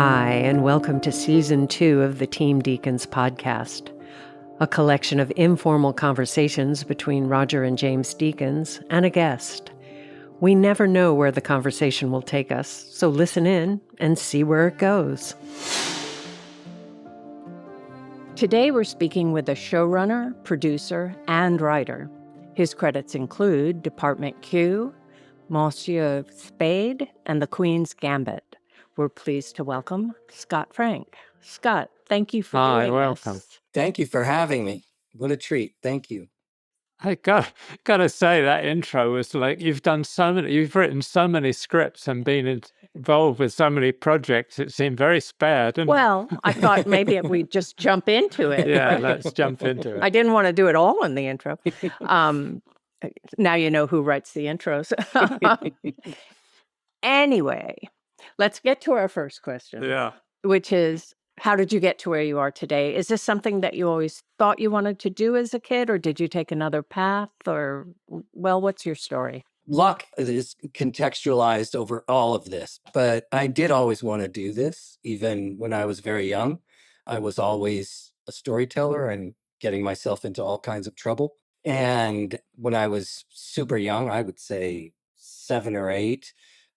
Hi, and welcome to Season 2 of the Team Deakins Podcast, a collection of informal conversations between Roger and James Deakins and a guest. We never know where the conversation will take us, so listen in and see where it goes. Today we're speaking with a showrunner, producer, and writer. His credits include Department Q, Monsieur Spade, and The Queen's Gambit. We're pleased to welcome Scott Frank. Scott, thank you for doing welcome. this. Thank you for having me. What a treat. Thank you. I gotta say that intro was like you've written so many scripts and been involved with so many projects. It seemed very spare, didn't it? Well, I thought maybe we'd just jump into it. Yeah, let's jump into it. I didn't want to do it all in the intro. Now you know who writes the intros. Anyway, let's get to our first question. Yeah. Which is, how did you get to where you are today? Is this something that you always thought you wanted to do as a kid, or did you take another path? Or, well, what's your story? Luck is contextualized over all of this, but I did always want to do this, even when I was very young. I was always a storyteller and getting myself into all kinds of trouble. And when I was super young, I would say 7 or 8,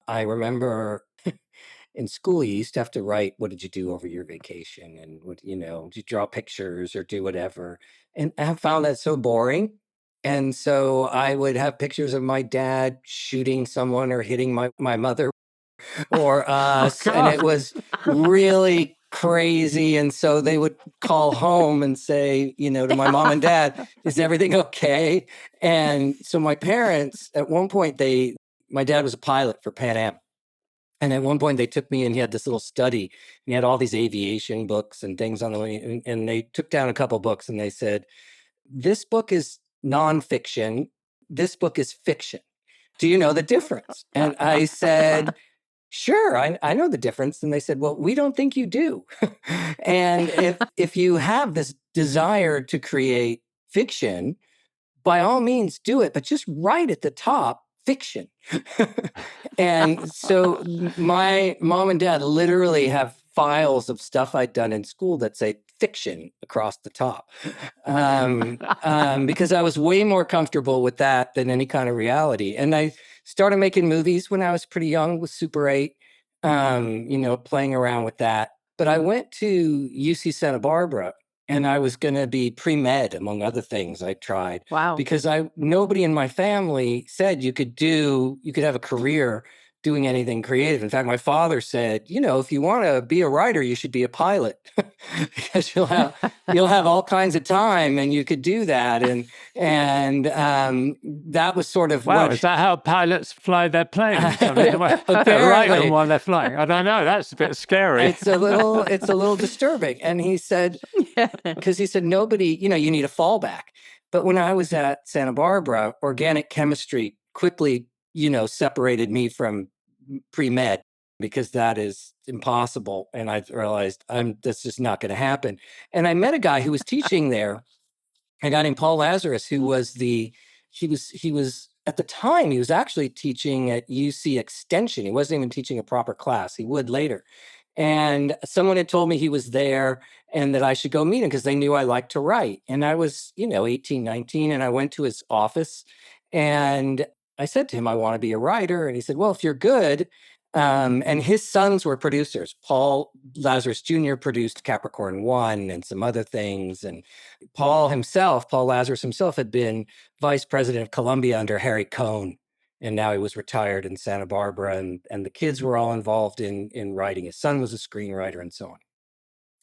I remember in school, you used to have to write, what did you do over your vacation? And what, did you draw pictures or do whatever? And I found that so boring. And so I would have pictures of my dad shooting someone or hitting my mother or us. And it was really crazy. And so they would call home and say, to my mom and dad, is everything okay? And so my parents, at one point, my dad was a pilot for Pan Am. And at one point they took me and he had this little study and he had all these aviation books and things on the way. And they took down a couple books and they said, this book is nonfiction. This book is fiction. Do you know the difference? And I said, sure, I know the difference. And they said, well, we don't think you do. And if you have this desire to create fiction, by all means do it, but just write at the top, fiction. And so my mom and dad literally have files of stuff I'd done in school that say fiction across the top, because I was way more comfortable with that than any kind of reality. And I started making movies when I was pretty young with Super 8, playing around with that. But I went to UC Santa Barbara and I was going to be pre-med, among other things I tried. Wow. Because nobody in my family said you could have a career doing anything creative. In fact, my father said, if you want to be a writer, you should be a pilot because you'll have all kinds of time and you could do that. And that was sort of wow. Is that how pilots fly their planes? Right while they're flying. I don't know. That's a bit scary. It's a little disturbing. And he said, because he said nobody, you need a fallback. But when I was at Santa Barbara, organic chemistry quickly separated me from pre-med because that is impossible. And I realized that's just not going to happen. And I met a guy who was teaching there, a guy named Paul Lazarus, who was he was at the time, he was actually teaching at UC Extension. He wasn't even teaching a proper class. He would later. And someone had told me he was there and that I should go meet him because they knew I liked to write. And I was, 18, 19, and I went to his office and I said to him, I want to be a writer. And he said, well, if you're good, and his sons were producers. Paul Lazarus Jr. produced Capricorn 1 and some other things. And Paul Lazarus himself had been vice president of Columbia under Harry Cohn. And now he was retired in Santa Barbara, and the kids were all involved in writing. His son was a screenwriter and so on.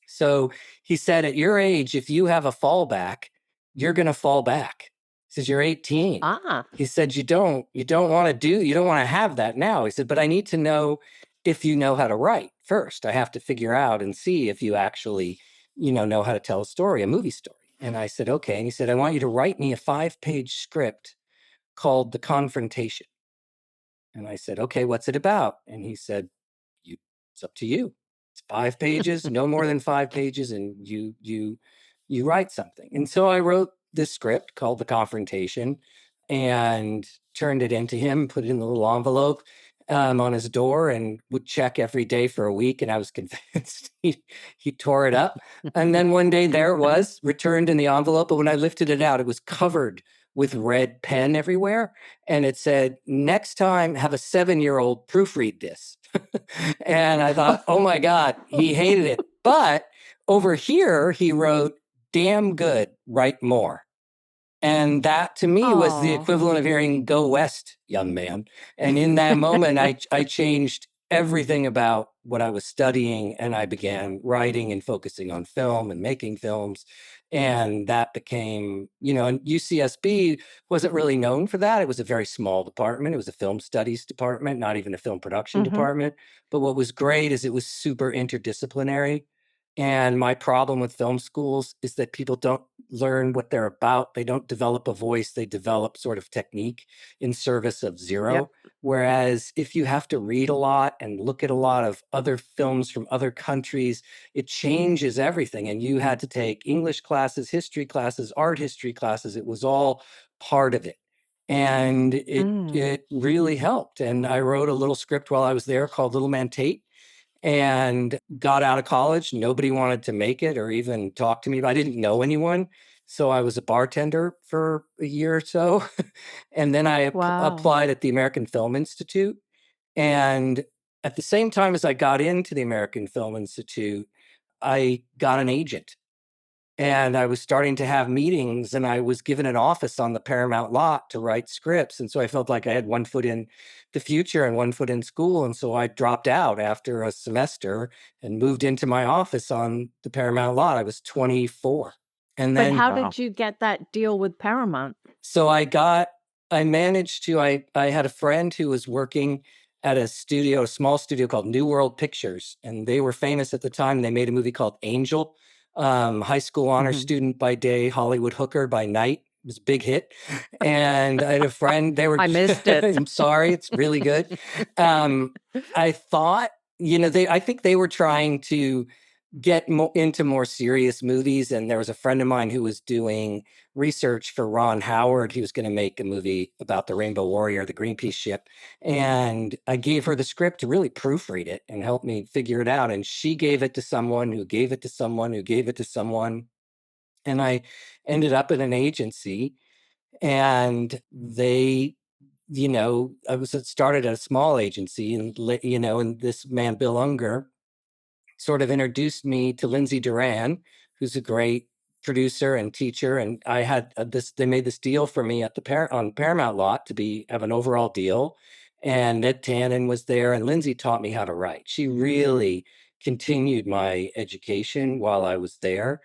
So he said, at your age, if you have a fallback, you're going to fall back. He says, you're 18. He said, you don't want to have that now. He said, but I need to know if you know how to write first. I have to figure out and see if you actually, know how to tell a story, a movie story. And I said, okay. And he said, I want you to write me a 5-page script called The Confrontation. And I said, okay, what's it about? And he said, it's up to you. It's 5 pages, no more than 5 pages, and you write something. And so I wrote this script called The Confrontation and turned it into him, put it in the little envelope. on his door and would check every day for a week. And I was convinced he tore it up. And then one day there it was, returned in the envelope. But when I lifted it out, it was covered with red pen everywhere. And it said, next time, have a 7-year-old proofread this. And I thought, oh my God, he hated it. But over here, he wrote, damn good, write more. And that to me was the equivalent of hearing "Go West, young man." And in that moment, I changed everything about what I was studying, and I began writing and focusing on film and making films. And that became, and UCSB wasn't really known for that. It was a very small department. It was a film studies department, not even a film production department. But what was great is it was super interdisciplinary. And my problem with film schools is that people don't learn what they're about. They don't develop a voice. They develop sort of technique in service of zero. Yep. Whereas if you have to read a lot and look at a lot of other films from other countries, it changes everything. And you had to take English classes, history classes, art history classes. It was all part of it. And it really helped. And I wrote a little script while I was there called Little Man Tate, and got out of college. Nobody wanted to make it or even talk to me. I didn't know anyone. So I was a bartender for a year or so. And then I applied at the American Film Institute. And at the same time as I got into the American Film Institute, I got an agent. And I was starting to have meetings, and I was given an office on the Paramount lot to write scripts. And so I felt like I had one foot in the future and one foot in school. And so I dropped out after a semester and moved into my office on the Paramount lot. I was 24. And But then, how did you get that deal with Paramount? so I managed to, I had a friend who was working at a small studio called New World Pictures. And they were famous at the time. They made a movie called Angel. High school honor student by day, Hollywood hooker by night. It was a big hit. And I had a friend, I missed it. I'm sorry, it's really good. I thought, I think they were trying to get into more serious movies. And there was a friend of mine who was doing research for Ron Howard. He was going to make a movie about the Rainbow Warrior, the Greenpeace ship. And I gave her the script to really proofread it and help me figure it out. And she gave it to someone who gave it to someone who gave it to someone. And I ended up in an agency, and they, started at a small agency, and, and this man, Bill Unger, sort of introduced me to Lindsay Duran, who's a great producer and teacher. And I had they made this deal for me at the on Paramount lot to have an overall deal. And Ned Tannen was there, and Lindsay taught me how to write. She really continued my education while I was there.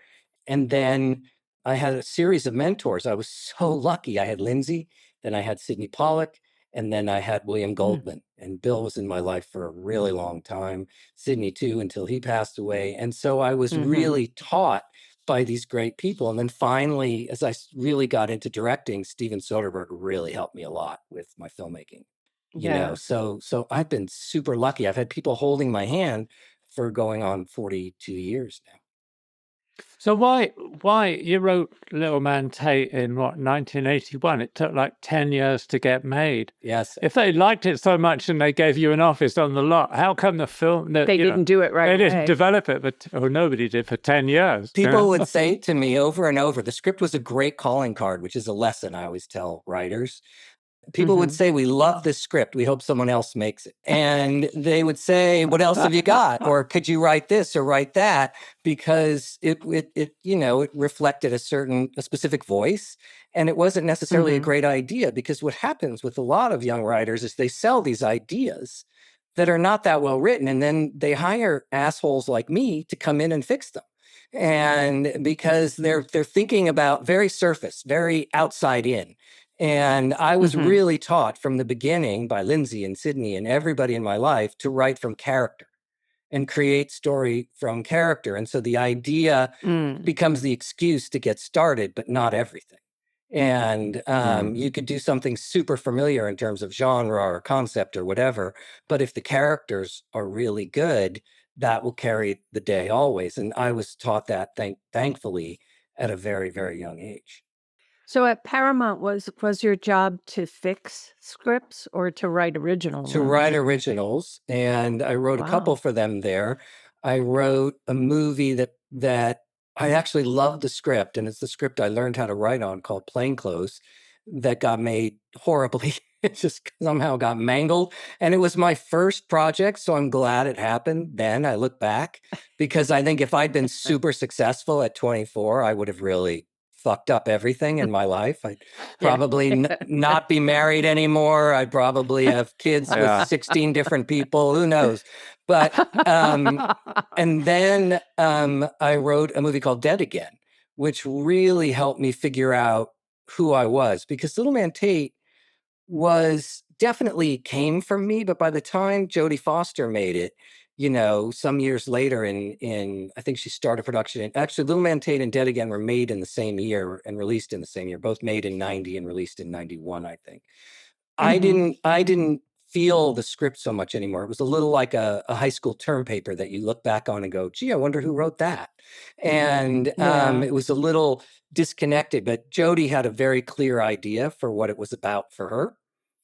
And then I had a series of mentors. I was so lucky. I had Lindsay, then I had Sidney Pollack, and then I had William Goldman. And Bill was in my life for a really long time, Sidney too, until he passed away. And so I was really taught by these great people. And then finally, as I really got into directing, Steven Soderbergh really helped me a lot with my filmmaking. So I've been super lucky. I've had people holding my hand for going on 42 years now. So why you wrote Little Man Tate in 1981? It took like 10 years to get made. Yes. If they liked it so much and they gave you an office on the lot, how come the film they didn't do it right They away. didn't develop it, or nobody did for 10 years. People would say to me over and over, the script was a great calling card, which is a lesson I always tell writers. People would say, we love this script. We hope someone else makes it. And they would say, what else have you got? Or could you write this or write that? Because it reflected a specific voice. And it wasn't necessarily a great idea, because what happens with a lot of young writers is they sell these ideas that are not that well written. And then they hire assholes like me to come in and fix them. And because they're thinking about very surface, very outside in. And I was really taught from the beginning by Lindsay and Sidney and everybody in my life to write from character and create story from character. And so the idea becomes the excuse to get started, but not everything. And you could do something super familiar in terms of genre or concept or whatever, but if the characters are really good, that will carry the day always. And I was taught that, thankfully, at a very, very young age. So at Paramount, was your job to fix scripts or to write original To ones? write originals, and I wrote a couple Wow. for them there. I wrote a movie that I actually loved the script, and it's the script I learned how to write on, called Plainclothes, that got made horribly. It just somehow got mangled, and it was my first project, so I'm glad it happened then. I look back, because I think if I'd been super successful at 24, I would have really fucked up everything in my life. I'd Yeah. probably not be married anymore. I'd probably have kids with Yeah. 16 different people. Who knows? But and then I wrote a movie called Dead Again, which really helped me figure out who I was, because Little Man Tate was definitely came from me, but by the time Jodie Foster made it, some years later, in I think she started production. And actually, Little Man Tate and Dead Again were made in the same year and released in the same year, both made in 90 and released in 91, I think. I didn't feel the script so much anymore. It was a little like a high school term paper that you look back on and go, gee, I wonder who wrote that. And Yeah. it was a little disconnected, but Jodie had a very clear idea for what it was about for her.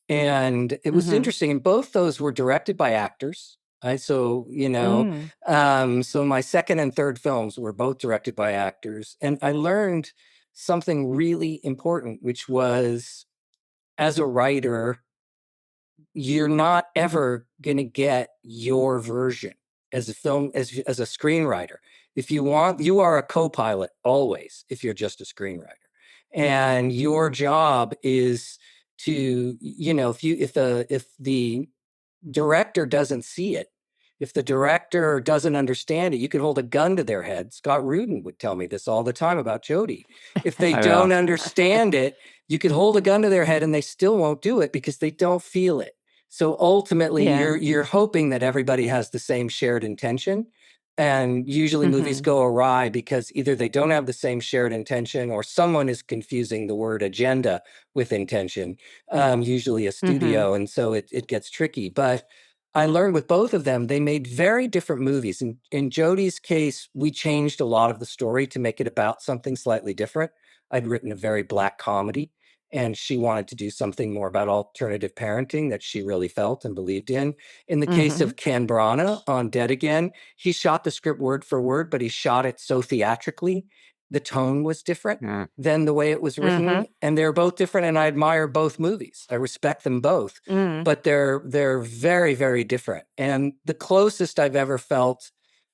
And it was interesting. And both those were directed by actors. So my second and third films were both directed by actors. And I learned something really important, which was, as a writer, you're not ever going to get your version as a screenwriter. If you want, you are a co-pilot always, if you're just a screenwriter. And your job is to, if the director doesn't see it, if the director doesn't understand it, you could hold a gun to their head. Scott Rudin would tell me this all the time about Jodie. If they Yeah. don't understand it, you could hold a gun to their head and they still won't do it because they don't feel it. So ultimately, Yeah. you're hoping that everybody has the same shared intention. And usually movies go awry because either they don't have the same shared intention, or someone is confusing the word agenda with intention, usually a studio. And so it gets tricky. But I learned with both of them, they made very different movies. In Jodie's case, we changed a lot of the story to make it about something slightly different. I'd written a very black comedy, and she wanted to do something more about alternative parenting that she really felt and believed in. In the case of Ken Branagh on Dead Again, he shot the script word for word, but he shot it so theatrically. The tone was different than the way it was written. And they're both different, and I admire both movies. I respect them both, but they're very, very different. And the closest I've ever felt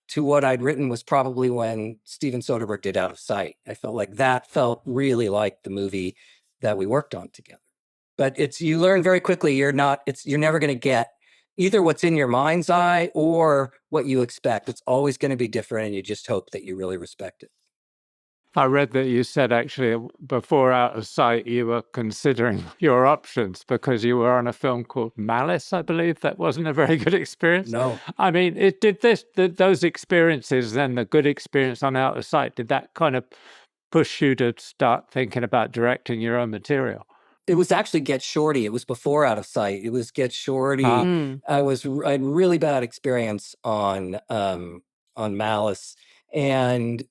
to what I'd written was probably when Steven Soderbergh did Out of Sight. I felt like that felt really like the movie that we worked on together. But you learn very quickly, you're never going to get either what's in your mind's eye or what you expect. It's always going to be different, and you just hope that you really respect it. I read that you said actually before Out of Sight you were considering your options because you were on a film called Malice, I believe. That wasn't a very good experience. No. I mean, those experiences, then the good experience on Out of Sight, did that kind of push you to start thinking about directing your own material? It was actually Get Shorty. It was before Out of Sight. It was Get Shorty. I had really bad experience on Malice. And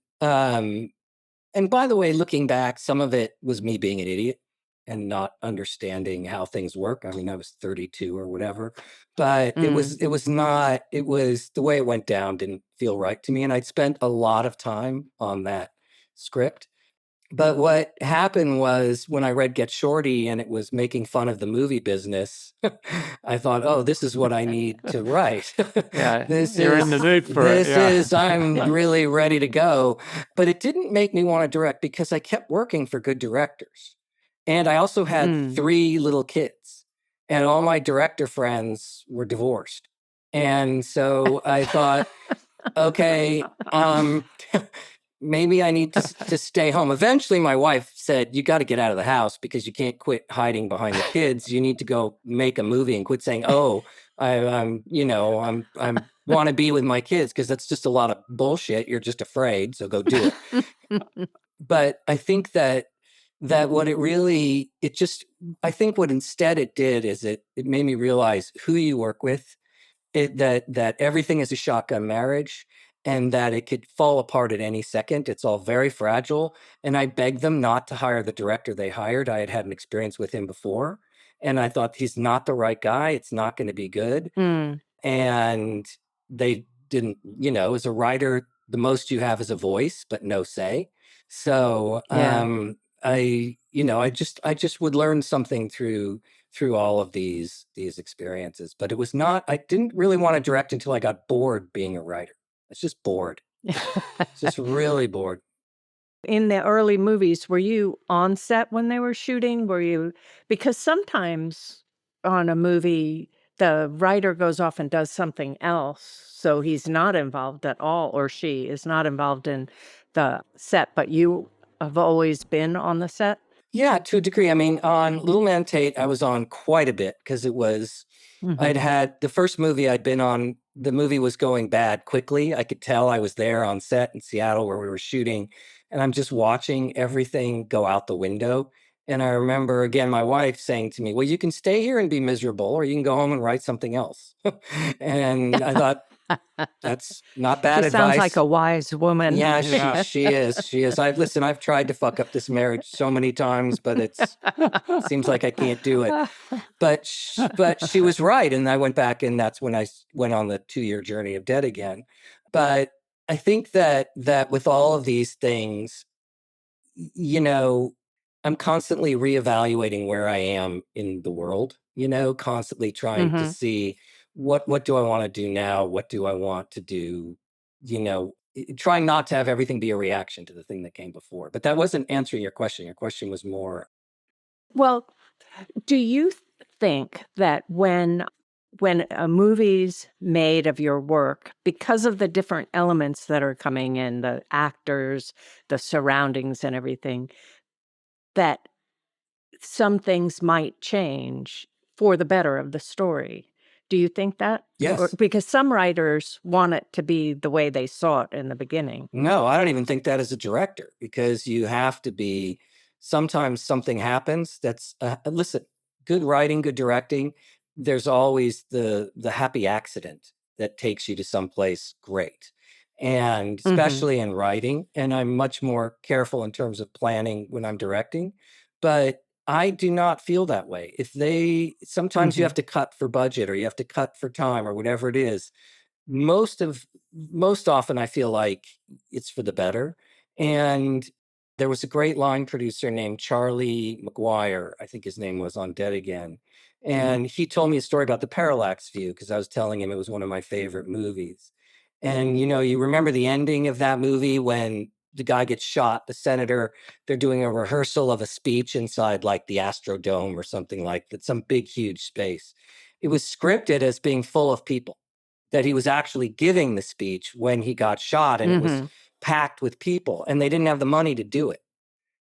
by the way, looking back, some of it was me being an idiot and not understanding how things work. I mean, I was 32 or whatever, but it was the way it went down didn't feel right to me. And I'd spent a lot of time on that script. But what happened was, when I read Get Shorty and it was making fun of the movie business, I thought, oh, this is what I need to write. Yeah, you're in the mood for it. I'm really ready to go. But it didn't make me want to direct because I kept working for good directors. And I also had 3 little kids, and all my director friends were divorced. And so I thought, okay, maybe I need to stay home. Eventually, my wife said, you got to get out of the house because you can't quit hiding behind the kids. You need to go make a movie and quit saying, oh, I'm want to be with my kids, because that's just a lot of bullshit. You're just afraid. So go do it. But I think that what I think what instead it did is it made me realize who you work with, that everything is a shotgun marriage. and that it could fall apart at any second. It's all very fragile. And I begged them not to hire the director they hired. I had had an experience with him before, and I thought he's not the right guy. It's not going to be good. Mm. And they didn't, as a writer, the most you have is a voice, but no say. So Yeah. I just would learn something through all of these experiences. But it was not, I didn't really want to direct until I got bored being a writer. It's just bored. Just really bored. In the early movies, were you on set when they were shooting? Because sometimes on a movie, the writer goes off and does something else, so he's not involved at all, or she is not involved in the set, but you have always been on the set? Yeah, to a degree. I mean, on Little Man Tate, I was on quite a bit because I'd Mhm. had the first movie I'd been on, the movie was going bad quickly. I could tell. I was there on set in Seattle where we were shooting, and I'm just watching everything go out the window. And I remember, again, my wife saying to me, "Well, you can stay here and be miserable, or you can go home and write something else." And I thought, that's not bad She sounds like advice. a wise woman. Yeah, Yeah. she is. She is. I've tried to fuck up this marriage so many times, but seems like I can't do it. But she was right, and I went back, and that's when I went on the 2-year journey of debt again. But I think that with all of these things, you know, I'm constantly reevaluating where I am in the world, constantly trying to Mhm. see what do I want to do now? What do I want to do? Trying not to have everything be a reaction to the thing that came before. But that wasn't answering your question. Your question was more, Well, do you think that when a movie's made of your work, because of the different elements that are coming in, the actors, the surroundings and everything, that some things might change for the better of the story? Do you think that? Or yes. because some writers want it to be the way they saw it in the beginning. No, I don't even think that as a director, because you have to be, sometimes something happens that's, listen, good writing, good directing, there's always the happy accident that takes you to someplace great. And Mhm. especially in writing, and I'm much more careful in terms of planning when I'm directing, but I do not feel that way. Sometimes you have Mhm. to cut for budget, or you have to cut for time, or whatever it is. Most often I feel like it's for the better. And there was a great line producer named Charlie McGuire, I think his name was, on Dead Again. And he told me a story about the parallax view, because I was telling him it was one of my favorite movies. And you remember the ending of that movie when the guy gets shot, the senator, they're doing a rehearsal of a speech inside like the Astrodome or something like that, some big, huge space. It was scripted as being full of people, that he was actually giving the speech when he got shot, and it was Mhm. packed with people, and they didn't have the money to do it.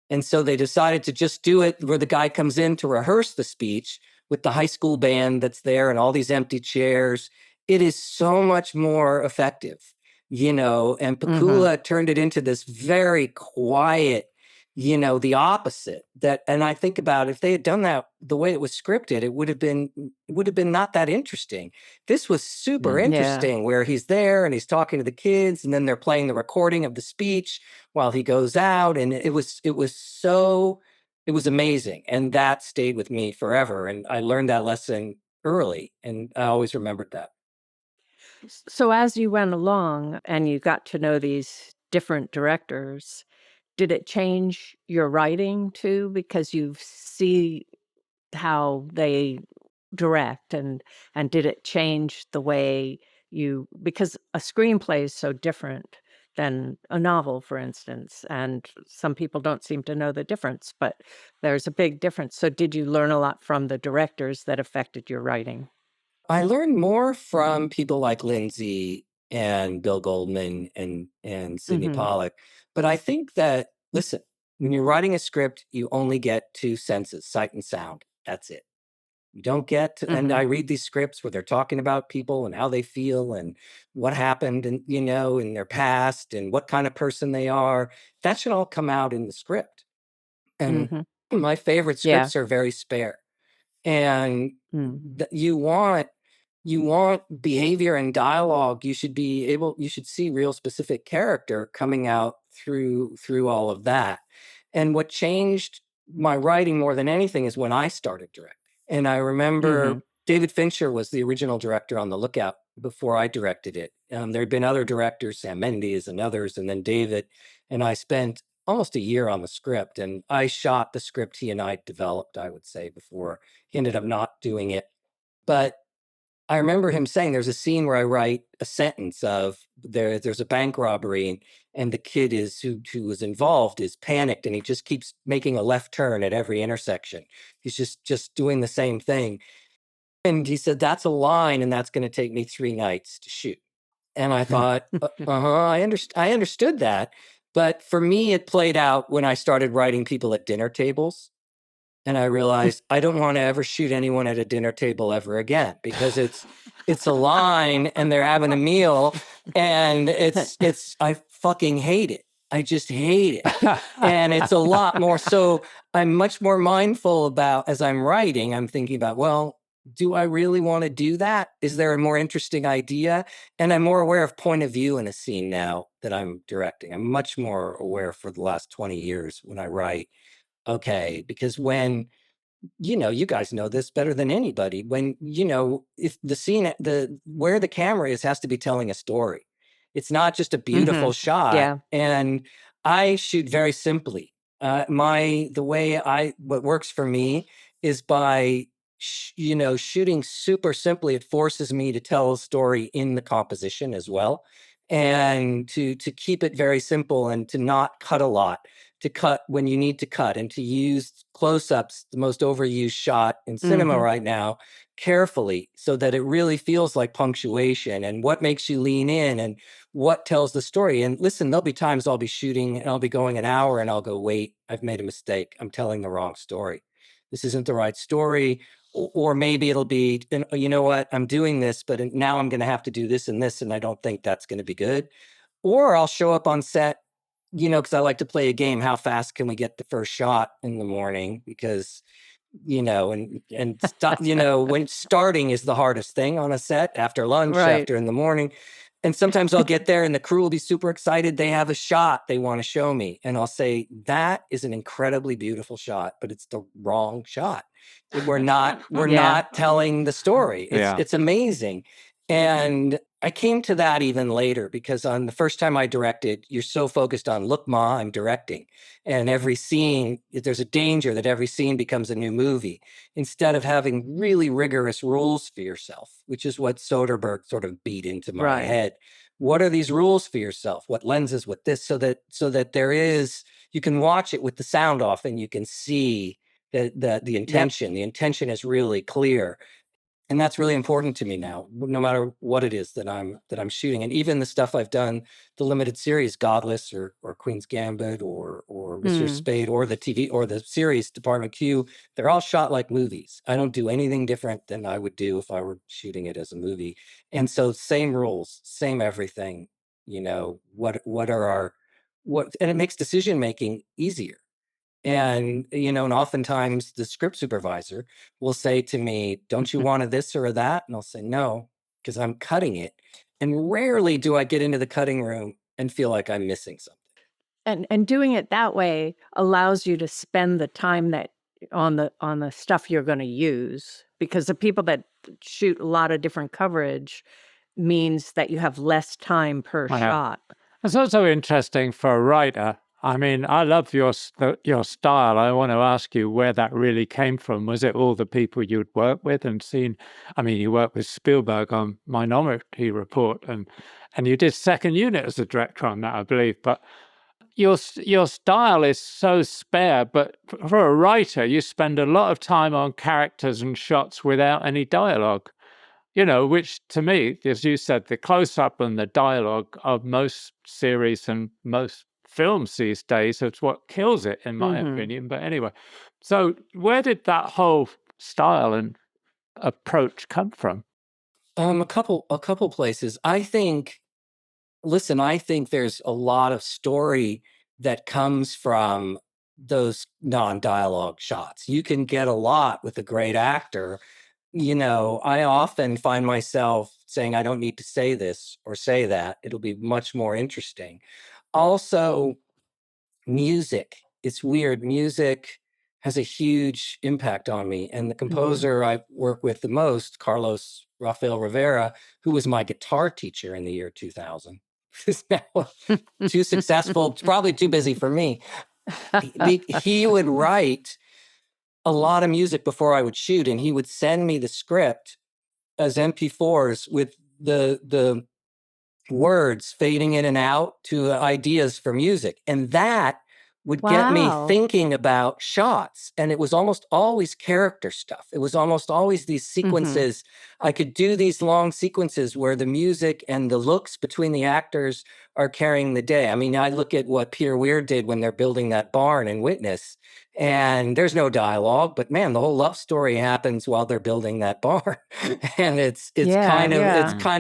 And so they decided to just do it where the guy comes in to rehearse the speech with the high school band that's there and all these empty chairs. It is so much more effective, and Mhm. Pakula turned it into this very quiet, the opposite. And I think about, if they had done that the way it was scripted, it would have been not that interesting. This was super Yeah. interesting, where he's there and he's talking to the kids, and then they're playing the recording of the speech while he goes out, and it was amazing, and that stayed with me forever, and I learned that lesson early, and I always remembered that. So as you went along and you got to know these different directors, did it change your writing too? Because you see how they direct, and did it change the way because a screenplay is so different than a novel, for instance, and some people don't seem to know the difference, but there's a big difference. So did you learn a lot from the directors that affected your writing? I learned more from people like Lindsay and Bill Goldman and Sidney Mhm. Pollack, but I think that, listen, when you're writing a script, you only get two senses: sight and sound. That's it. You don't get to, and I Mhm. read these scripts where they're talking about people and how they feel and what happened, and in their past, and what kind of person they are. That should all come out in the script. And Mhm. my favorite Yeah. scripts are very spare. And Mm. you want you want behavior and dialogue. You should see real specific character coming out through all of that. And what changed my writing more than anything is when I started directing. And I remember David Fincher was the original director on The Lookout before I directed it. There had been other directors, Sam Mendes and others, and then David. And I spent almost a year on the script, and I shot the script he and I developed, I would say, before he ended up not doing it. But I remember him saying there's a scene where I write a sentence of there's a bank robbery, and the kid who was involved is panicked, and he just keeps making a left turn at every intersection. He's just doing the same thing. And he said, that's a line, and that's going to take me 3 nights to shoot. And I thought, I understood that. But for me, it played out when I started writing people at dinner tables. And I realized I don't want to ever shoot anyone at a dinner table ever again, because it's a line and they're having a meal, and I fucking hate it. I just hate it. And it's a lot more. So I'm much more mindful about, as I'm writing, I'm thinking about, well, do I really want to do that? Is there a more interesting idea? And I'm more aware of point of view in a scene now that I'm directing. I'm much more aware for the last 20 years when I write. Okay, because when, you guys know this better than anybody, when, if the scene, where the camera is has to be telling a story. It's not just a beautiful shot. Yeah. And I shoot very simply. What works for me is by, shooting super simply. It forces me to tell a story in the composition as well. And to keep it very simple and to not cut a lot, to cut when you need to cut, and to use close-ups, the most overused shot in cinema right now, carefully, so that it really feels like punctuation and what makes you lean in and what tells the story. And listen, there'll be times I'll be shooting and I'll be going an hour and I'll go, wait, I've made a mistake. I'm telling the wrong story. This isn't the right story. Or maybe it'll be, you know what, I'm doing this, but now I'm going to have to do this and this, and I don't think that's going to be good. Or I'll show up on set, because I like to play a game. How fast can we get the first shot in the morning? Because, when starting is the hardest thing on a set, after lunch, after in the morning. And sometimes I'll get there and the crew will be super excited. They have a shot they want to show me. And I'll say, that is an incredibly beautiful shot, but it's the wrong shot. We're not telling the story. It's amazing. And I came to that even later, because on the first time I directed, you're so focused on, look, Ma, I'm directing. And every scene, there's a danger that every scene becomes a new movie, instead of having really rigorous rules for yourself, which is what Soderbergh sort of beat into my head. What are these rules for yourself? What lenses, what this, so that there is, you can watch it with the sound off and you can see the intention. The intention is really clear. And that's really important to me now, no matter what it is that I'm shooting. And even the stuff I've done, the limited series, Godless or Queen's Gambit or Mr. Spade, or the TV or the series Department Q, they're all shot like movies. I don't do anything different than I would do if I were shooting it as a movie. And so same rules, same everything, what are and it makes decision making easier. And, and oftentimes the script supervisor will say to me, don't you want a this or a that? And I'll say, no, because I'm cutting it. And rarely do I get into the cutting room and feel like I'm missing something. And doing it that way allows you to spend the time that on the stuff you're going to use, because the people that shoot a lot of different coverage means that you have less time per shot. It's also interesting for a writer. I mean, I love your style. I want to ask you where that really came from. Was it all the people you'd worked with and seen? I mean, you worked with Spielberg on Minority Report, and you did Second Unit as a director on that, I believe. But your style is so spare. But for a writer, you spend a lot of time on characters and shots without any dialogue. Which to me, as you said, the close-up and the dialogue of most series and most films these days is what kills it, in my opinion. But anyway, so where did that whole style and approach come from? A couple places. I think there's a lot of story that comes from those non-dialogue shots. You can get a lot with a great actor I often find myself saying, I don't need to say this or say that. It'll be much more interesting. Also, music. It's weird. Music has a huge impact on me. And the composer I work with the most, Carlos Rafael Rivera, who was my guitar teacher in the year 2000, is now too successful, probably too busy for me. He would write a lot of music before I would shoot, and he would send me the script as MP4s with the words fading in and out to ideas for music. And that would get me thinking about shots. And it was almost always character stuff. It was almost always these sequences. I could do these long sequences where the music and the looks between the actors are carrying the day. I mean, I look at what Peter Weir did when they're building that barn in Witness, and there's no dialogue, but man, the whole love story happens while they're building that barn. And it's kind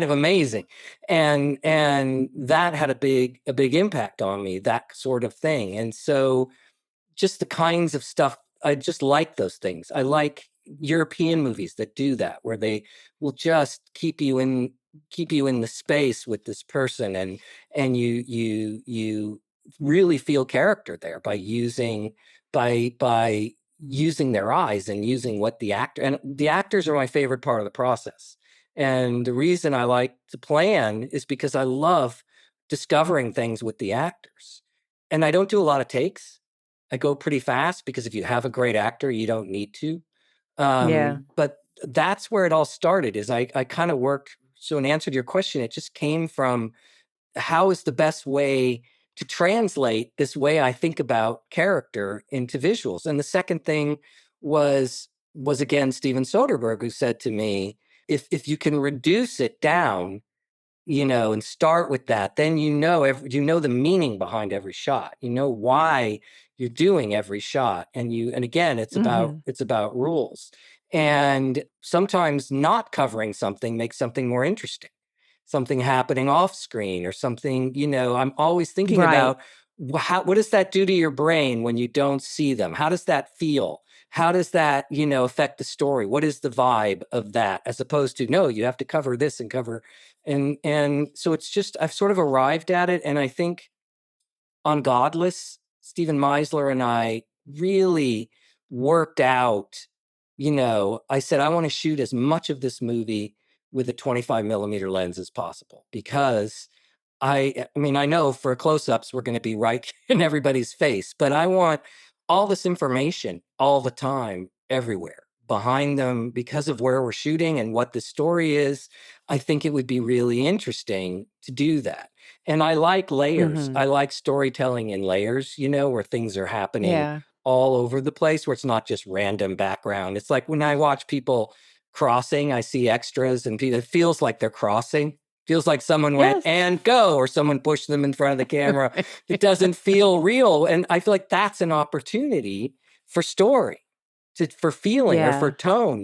of amazing. And that had a big impact on me, that sort of thing. And so just the kinds of stuff, I just like those things. I like European movies that do that, where they will just keep you in the space with this person, and you really feel character there by using their eyes and using what the actors are my favorite part of the process. And the reason I like to plan is because I love discovering things with the actors. And I don't do a lot of takes. I go pretty fast because if you have a great actor, you don't need to. But that's where it all started, is I kind of worked. So in answer to your question, it just came from, how is the best way to translate this way I think about character into visuals? And the second thing was again, Steven Soderbergh, who said to me, if you can reduce it down, and start with that, then you know the meaning behind every shot. You know why you're doing every shot. And again, it's about rules. And sometimes not covering something makes something more interesting. Something happening off screen or something, I'm always thinking about what does that do to your brain when you don't see them? How does that feel? How does that, affect the story? What is the vibe of that? As opposed to, no, you have to cover this and cover. And so it's just, I've sort of arrived at it. And I think on Godless, Stephen Meisler and I really worked out, I said, I want to shoot as much of this movie with a 25 millimeter lens as possible, because I know for close-ups, we're going to be right in everybody's face, but I want all this information all the time, everywhere behind them, because of where we're shooting and what the story is. I think it would be really interesting to do that. And I like layers. I like storytelling in layers, where things are happening all over the place, where it's not just random background. It's like when I watch people crossing, I see extras and it feels like they're crossing. Feels like someone went and go, or someone pushed them in front of the camera. It doesn't feel real. And I feel like that's an opportunity for story, for feeling or for tone,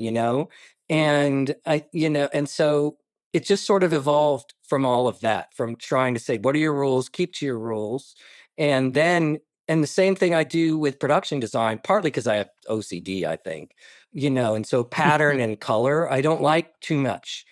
and and so it just sort of evolved from all of that, from trying to say, what are your rules? Keep to your rules. And the same thing I do with production design, partly because I have OCD, I think, and so pattern and color, I don't like too much.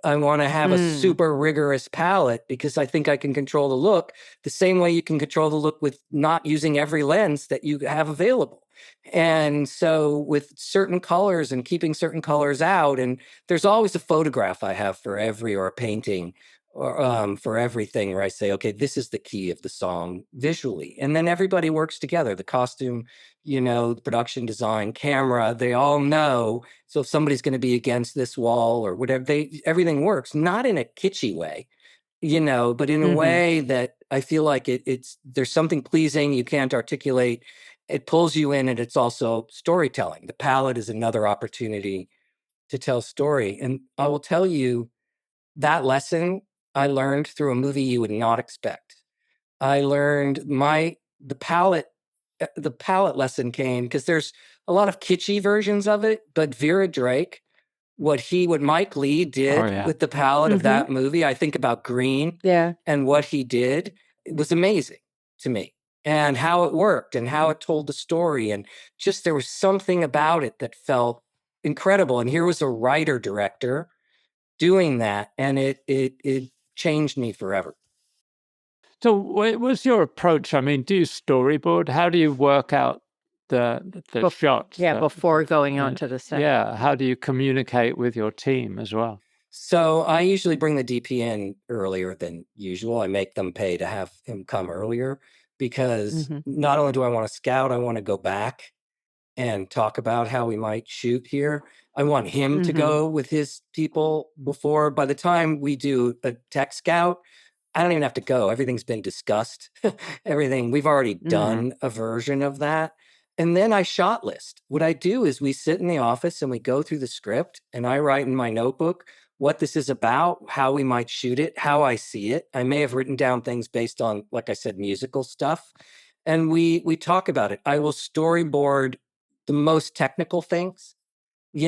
I want to have a super rigorous palette, because I think I can control the look the same way you can control the look with not using every lens that you have available. And so with certain colors and keeping certain colors out, and there's always a photograph I have for or a painting, or for everything, where I say, okay, this is the key of the song visually. And then everybody works together. The costume, production design, camera, they all know. So if somebody's going to be against this wall or whatever, everything works, not in a kitschy way, but in a way that I feel like there's something pleasing you can't articulate. It pulls you in, and it's also storytelling. The palette is another opportunity to tell story. And I will tell you, that lesson I learned through a movie you would not expect. I learned the palette lesson came because there's a lot of kitschy versions of it, but Vera Drake, what Mike Lee did with the palette of that movie, I think about Green and what he did, it was amazing to me, and how it worked and how it told the story. And just, there was something about it that felt incredible. And here was a writer director doing that, and it changed me forever. So what was your approach? I mean, do you storyboard? How do you work out the shots? Yeah, before going on to the set. Yeah. How do you communicate with your team as well? So I usually bring the DP in earlier than usual. I make them pay to have him come earlier because not only do I want to scout, I want to go back and talk about how we might shoot here. I want him to go with his people before. By the time we do a tech scout, I don't even have to go. Everything's been discussed. Everything, we've already done a version of that. And then I shot list. What I do is we sit in the office and we go through the script, and I write in my notebook what this is about, how we might shoot it, how I see it. I may have written down things based on, like I said, musical stuff. And we talk about it. I will storyboard the most technical things. I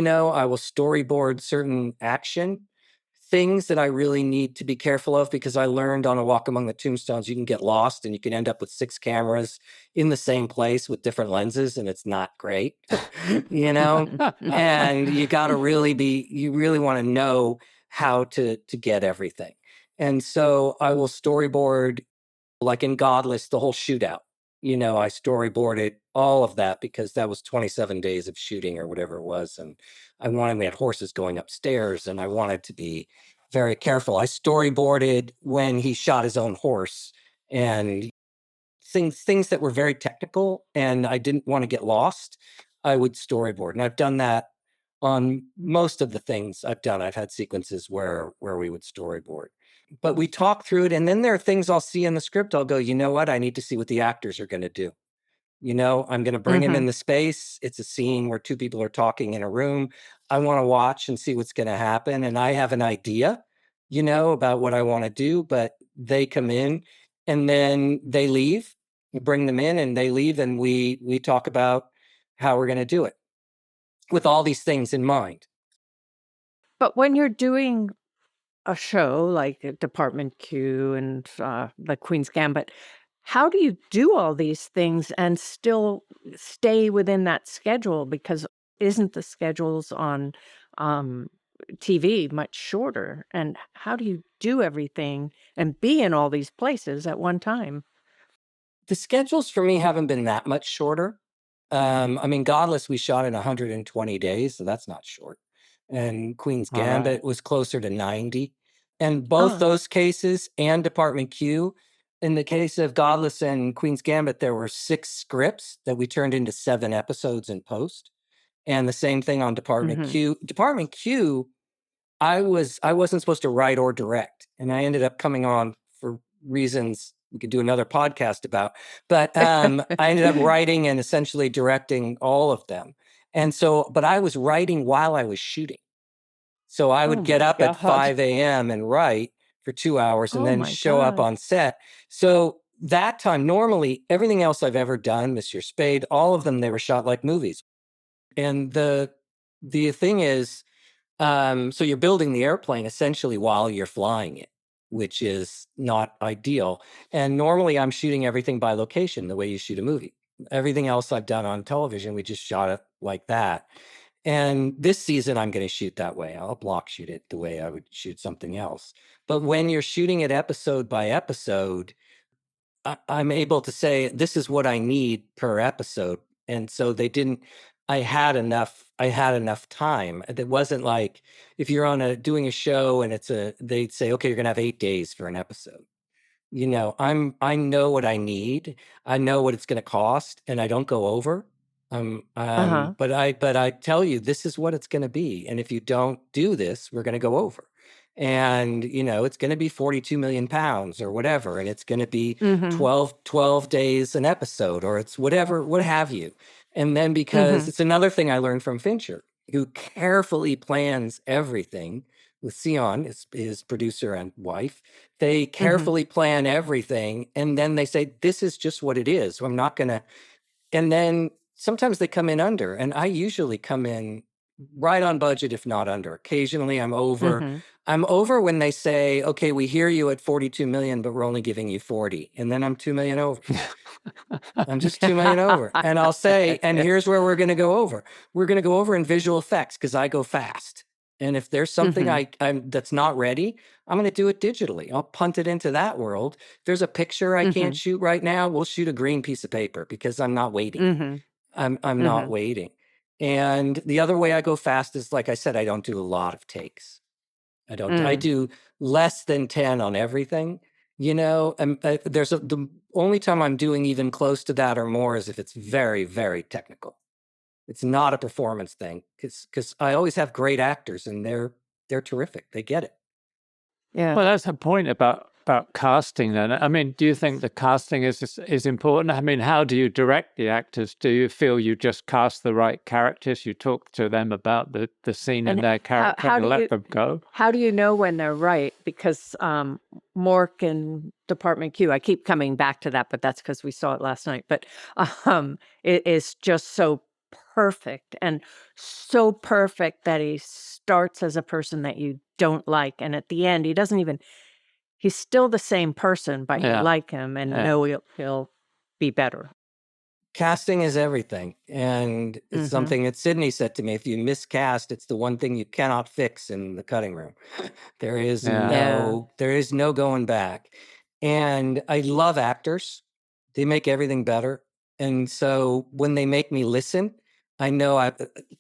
will storyboard certain action things that I really need to be careful of, because I learned on a walk among the tombstones, you can get lost and you can end up with 6 cameras in the same place with different lenses, and it's not great, and you got to you really want to know how to get everything. And so I will storyboard, like in Godless, the whole shootout. I storyboarded all of that because that was 27 days of shooting or whatever it was. And we had horses going upstairs, and I wanted to be very careful. I storyboarded when he shot his own horse and things that were very technical, and I didn't want to get lost. I would storyboard. And I've done that on most of the things I've done. I've had sequences where we would storyboard. But we talk through it, and then there are things I'll see in the script. I'll go, you know what? I need to see what the actors are going to do. I'm going to bring him in the space. It's a scene where 2 people are talking in a room. I want to watch and see what's going to happen. And I have an idea, about what I want to do, but they come in and then they leave. You bring them in and they leave, and we talk about how we're going to do it with all these things in mind. But when you're doing a show like Department Q and the Queen's Gambit, how do you do all these things and still stay within that schedule? Because isn't the schedules on TV much shorter? And how do you do everything and be in all these places at one time? The schedules for me haven't been that much shorter. Godless, we shot in 120 days, so that's not short. And Queen's Gambit was closer to 90. And both those cases and Department Q, in the case of Godless and Queen's Gambit, there were 6 scripts that we turned into 7 episodes in post. And the same thing on Department Q. Department Q, I wasn't supposed to write or direct, and I ended up coming on for reasons we could do another podcast about. But I ended up writing and essentially directing all of them. And so, but I was writing while I was shooting. So I would get up at 5 a.m. and write for 2 hours and then show up on set. So that time, normally everything else I've ever done, Monsieur Spade, all of them, they were shot like movies. And the thing is, so you're building the airplane essentially while you're flying it, which is not ideal. And normally I'm shooting everything by location, the way you shoot a movie. Everything else I've done on television, we just shot it like that. And this season, I'm going to shoot that way. I'll block shoot it the way I would shoot something else. But when you're shooting it episode by episode, I'm able to say, this is what I need per episode. And so I had enough time. It wasn't like if you're doing a show and they'd say, okay, you're going to have 8 days for an episode. I know what I need. I know what it's going to cost, and I don't go over. But I tell you, this is what it's going to be. And if you don't do this, we're going to go over. And, it's going to be 42 million pounds or whatever. And it's going to be 12 days an episode, or it's whatever, what have you. And then because it's another thing I learned from Fincher, who carefully plans everything with Sion, his producer and wife. They carefully plan everything. And then they say, this is just what it is. So I'm not going to. And then sometimes they come in under, and I usually come in right on budget, if not under. Occasionally I'm over. Mhm. I'm over when they say, okay, we hear you at 42 million, but we're only giving you 40. And then I'm 2 million over. I'm just 2 million over. And I'll say, and here's where we're going to go over. We're going to go over in visual effects because I go fast. And if there's something Mhm. I'm that's not ready, I'm going to do it digitally. I'll punt it into that world. There's a picture I can't Mhm. shoot right now. We'll shoot a green piece of paper because I'm not waiting. Mhm. I'm not Mhm. waiting. And the other way I go fast is, like I said, I don't do a lot of takes. I Mm. do less than 10 on everything, and the only time I'm doing even close to that or more is if it's very, very technical. It's not a performance thing because I always have great actors and they're terrific. They get it. Yeah. Well, that's a point about casting then. I mean, do you think the casting is important? I mean, how do you direct the actors? Do you feel you just cast the right characters? You talk to them about the scene and And their character how and do let you them go? how do you know when they're right? Because Mork and Department Q, I keep coming back to that, but that's because we saw it last night. But it is just so perfect and so perfect that he starts as a person that you don't like, and at the end, he's still the same person, but you Yeah. like him and Yeah. know he'll be better. Casting is everything. And it's Mhm. something that Sydney said to me. If you miscast, it's the one thing you cannot fix in the cutting room. There is Yeah. Yeah. no going back. And I love actors. They make everything better. And so when they make me listen, I know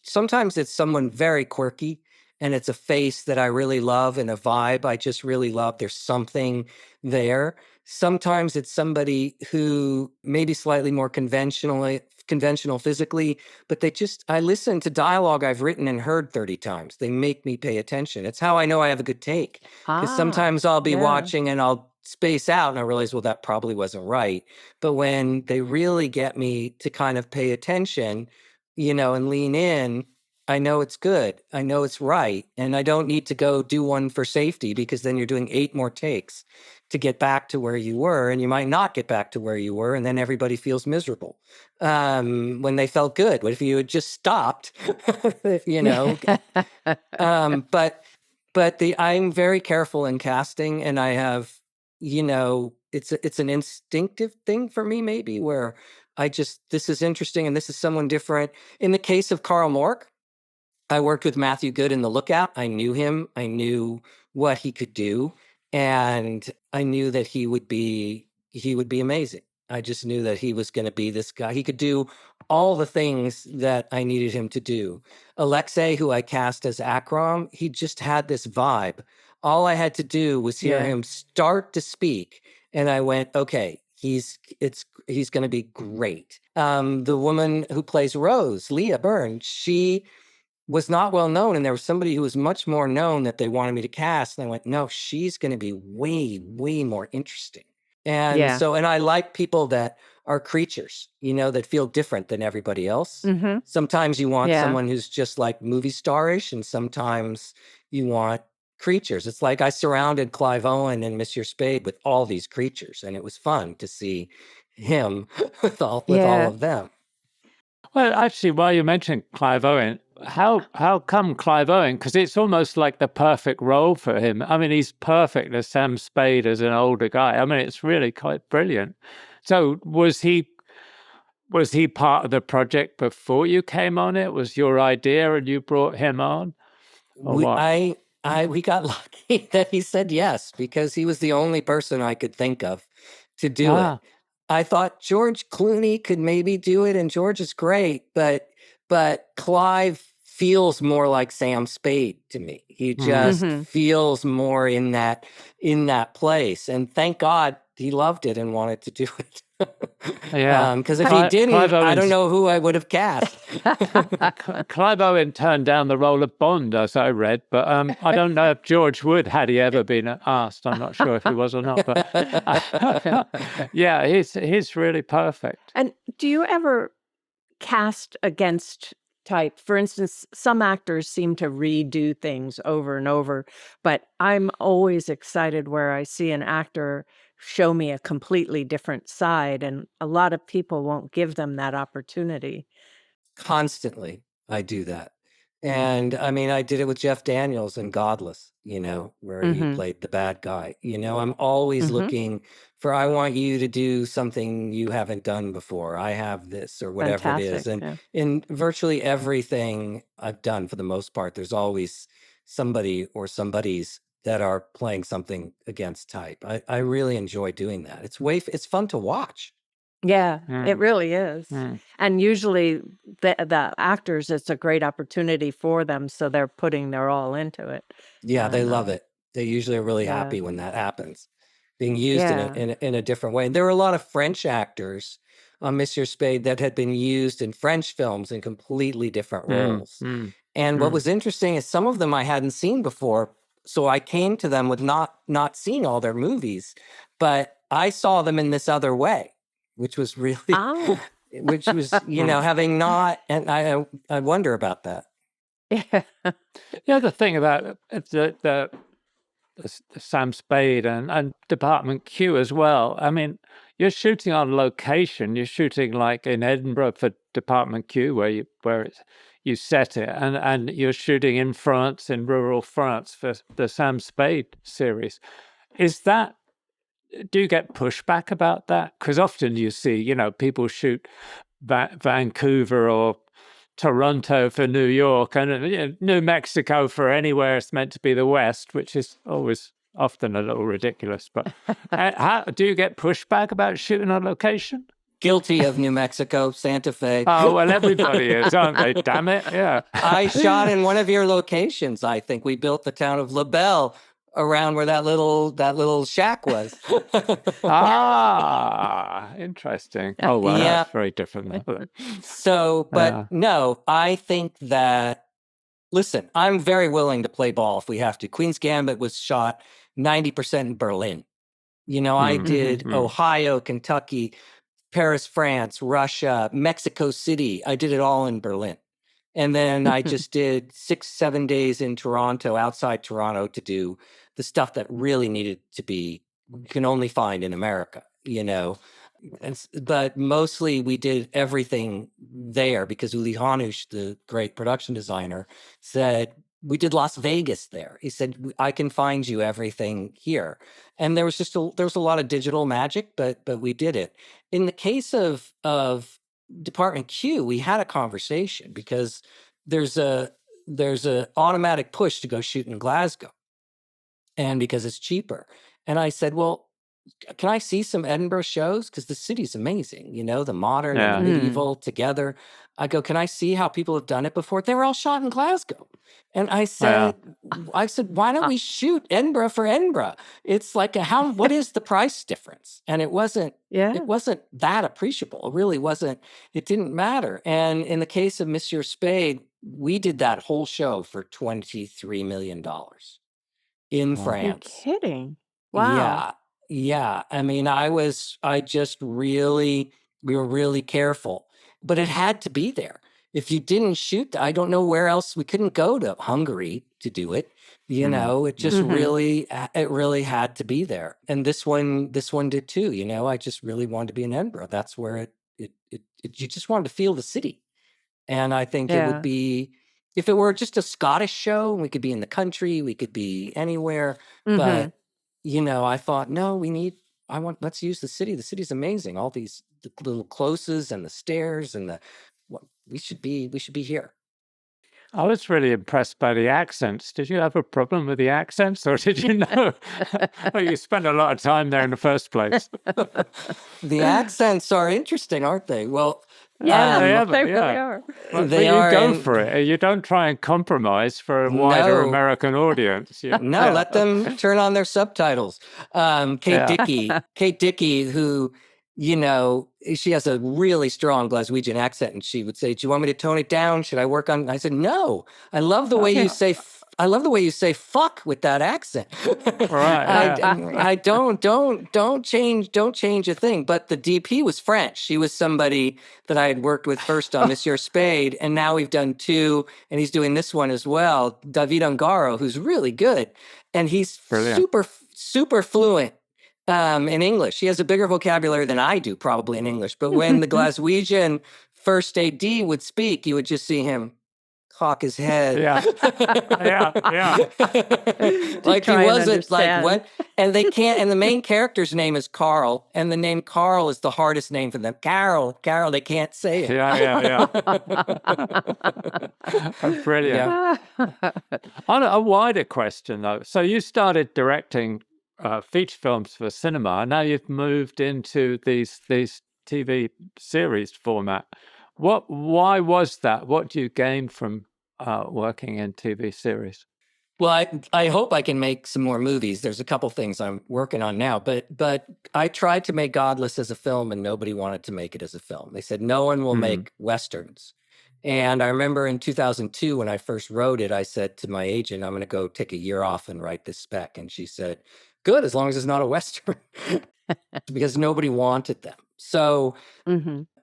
sometimes it's someone very quirky and it's a face that I really love and a vibe I just really love. There's something there. Sometimes it's somebody who maybe slightly more conventional physically, but I listen to dialogue I've written and heard 30 times. They make me pay attention. It's how I know I have a good take. Because Ah, sometimes I'll be yeah. watching and I'll space out and I realize, well, that probably wasn't right. But when they really get me to kind of pay attention, and lean in, I know it's good. I know it's right. And I don't need to go do one for safety because then you're doing 8 more takes to get back to where you were. And you might not get back to where you were. And then everybody feels miserable when they felt good. What if you had just stopped? But I'm very careful in casting, and I have, it's an instinctive thing for me, maybe, where this is interesting and this is someone different. In the case of Carl Mork, I worked with Matthew Good in The Lookout. I knew him. I knew what he could do, and I knew that he would be amazing. I just knew that he was going to be this guy. He could do all the things that I needed him to do. Alexei, who I cast as Akram, he just had this vibe. All I had to do was hear Yeah. him start to speak, and I went, okay, he's going to be great. The woman who plays Rose, Leah Byrne, she was not well known, and there was somebody who was much more known that they wanted me to cast, and I went, no, she's going to be way, way more interesting. And Yeah. so, and I like people that are creatures, that feel different than everybody else. Mhm. Sometimes you want Yeah. someone who's just like movie starish, and sometimes you want creatures. It's like I surrounded Clive Owen and Monsieur Spade with all these creatures, and it was fun to see him with all Yeah. of them. Well, actually, while you mentioned Clive Owen, how come Clive Owen? Because it's almost like the perfect role for him. I mean, he's perfect as Sam Spade as an older guy. I mean, it's really quite brilliant. So was he part of the project before you came on it? Was your idea and you brought him on? Or We what? we got lucky that he said yes, because he was the only person I could think of to do it. Ah, I thought George Clooney could maybe do it, and George is great, but Clive feels more like Sam Spade to me. He just Mhm. feels more in that place, and thank God he loved it and wanted to do it. yeah. Because if he Clive didn't, I don't Owen's know who I would have cast. Clive Owen turned down the role of Bond, as I read, but I don't know if George would, had he ever been asked. I'm not sure if he was or not, but yeah, he's really perfect. And do you ever cast against type? For instance, some actors seem to redo things over and over, but I'm always excited where I see an actor show me a completely different side, and a lot of people won't give them that opportunity. Constantly, I do that. And I mean, I did it with Jeff Daniels in Godless, where he played the bad guy. I'm always looking for, I want you to do something you haven't done before. I have this or whatever it is. Fantastic. And in virtually everything I've done, for the most part, there's always somebody or somebodies that are playing something against type. I really enjoy doing that. It's fun to watch. Yeah, it really is. And usually the actors, it's a great opportunity for them, so they're putting their all into it. Yeah, they And love it. They usually are really yeah. happy when that happens, being used Yeah. in a different way. And there were a lot of French actors on Monsieur Spade that had been used in French films in completely different roles. And what was interesting is some of them I hadn't seen before, so I came to them with not seeing all their movies, but I saw them in this other way, which was really, Oh. which was, having not, and I wonder about that. Yeah. The other thing about the Sam Spade and Department Q as well. I mean, you're shooting on location. You're shooting like in Edinburgh for Department Q, where you set it, and you're shooting in France, in rural France, for the Sam Spade series. Do you get pushback about that? Because often you see, people shoot Vancouver or Toronto for New York, and New Mexico for anywhere it's meant to be the West, which is always often a little ridiculous. But how do you get pushback about shooting on location? Guilty of New Mexico, Santa Fe. Oh, well, everybody is, aren't they? Damn it, yeah. I shot in one of your locations, I think. We built the town of LaBelle around where that little shack was. Interesting. Oh, well, Yeah. that's very different. So, but no, I think that, listen, I'm very willing to play ball if we have to. Queen's Gambit was shot 90% in Berlin. I did Ohio, Kentucky, Paris, France, Russia, Mexico City. I did it all in Berlin. And then I just did 6-7 days in Toronto, outside Toronto, to do the stuff that really needed to be, you can only find in America, But mostly we did everything there because Uli Hanush, the great production designer, said, we did Las Vegas there. He said, I can find you everything here. And there was a lot of digital magic, but we did it. In the case of Department Q, we had a conversation because there's a automatic push to go shoot in Glasgow, and because it's cheaper. And I said, well, can I see some Edinburgh shows? Because the city's amazing, the modern and the medieval together. I go, can I see how people have done it before? They were all shot in Glasgow. And I said, why don't we shoot Edinburgh for Edinburgh? It's like what is the price difference? And it wasn't that appreciable. It really wasn't. It didn't matter. And in the case of Monsieur Spade, we did that whole show for $23 million in France. You're kidding. Wow. Yeah. I mean, we were really careful, but it had to be there. If you didn't shoot, I don't know where else. We couldn't go to Hungary to do it. It just really had to be there. And this one did too. I just really wanted to be in Edinburgh. That's where you just wanted to feel the city. And I think it would be, if it were just a Scottish show, we could be in the country, we could be anywhere. But I thought, no, let's use the city. The city's amazing. All the little closes and the stairs and we should be here. I was really impressed by the accents. Did you have a problem with the accents, or did you know? Well, you spent a lot of time there in the first place. The accents are interesting, aren't they? Well, they really are. Well, you go for it. You don't try and compromise for a wider American audience. No, let them turn on their subtitles. Kate Dickey, who, she has a really strong Glaswegian accent, and she would say, "Do you want me to tone it down? Should I work on?" I said, "No. I love the way you say. I love the way you say fuck with that accent." Right. I don't change a thing. But the DP was French. She was somebody that I had worked with first on Monsieur Spade, and now we've done 2, and he's doing this one as well. David Ungaro, who's really good, and he's super fluent in English. He has a bigger vocabulary than I do, probably, in English. But when the Glaswegian first AD would speak, you would just see him cock his head. Yeah. Yeah. Like he try and wasn't like understand. what, and they can't. And the main character's name is Carl, and the name Carl is the hardest name for them. Carol, they can't say it. Yeah. Brilliant. Yeah. On a wider question, though, so you started directing feature films for cinema, and now you've moved into these TV series format. Why was that? What do you gain from working in TV series? Well, I hope I can make some more movies. There's a couple things I'm working on now, but I tried to make Godless as a film, and nobody wanted to make it as a film. They said no one will make Westerns. And I remember in 2002 when I first wrote it, I said to my agent, I'm going to go take a year off and write this spec. And she said, good, as long as it's not a Western, because nobody wanted them. So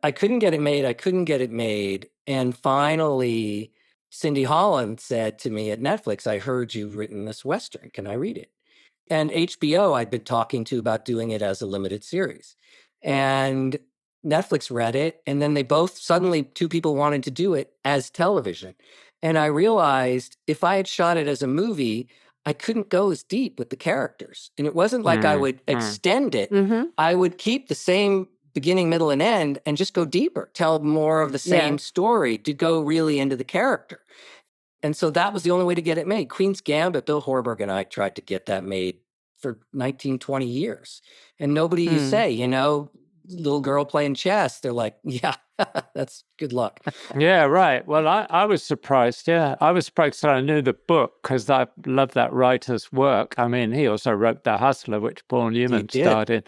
I couldn't get it made. And finally, Cindy Holland said to me at Netflix, I heard you've written this Western. Can I read it? And HBO, I'd been talking to about doing it as a limited series. And Netflix read it. And then they both, suddenly two people wanted to do it as television. And I realized if I had shot it as a movie, I couldn't go as deep with the characters. And it wasn't like I would extend it. I would keep the same beginning, middle, and end and just go deeper, tell more of the same story to go really into the character. And so that was the only way to get it made. Queen's Gambit, Bill Horberg and I tried to get that made for 19, 20 years. And nobody, you say, little girl playing chess, they're like, yeah, that's good luck. Yeah, right. Well, I was surprised. Yeah, I was surprised that I knew the book because I love that writer's work. I mean, he also wrote The Hustler, which Paul Newman starred in.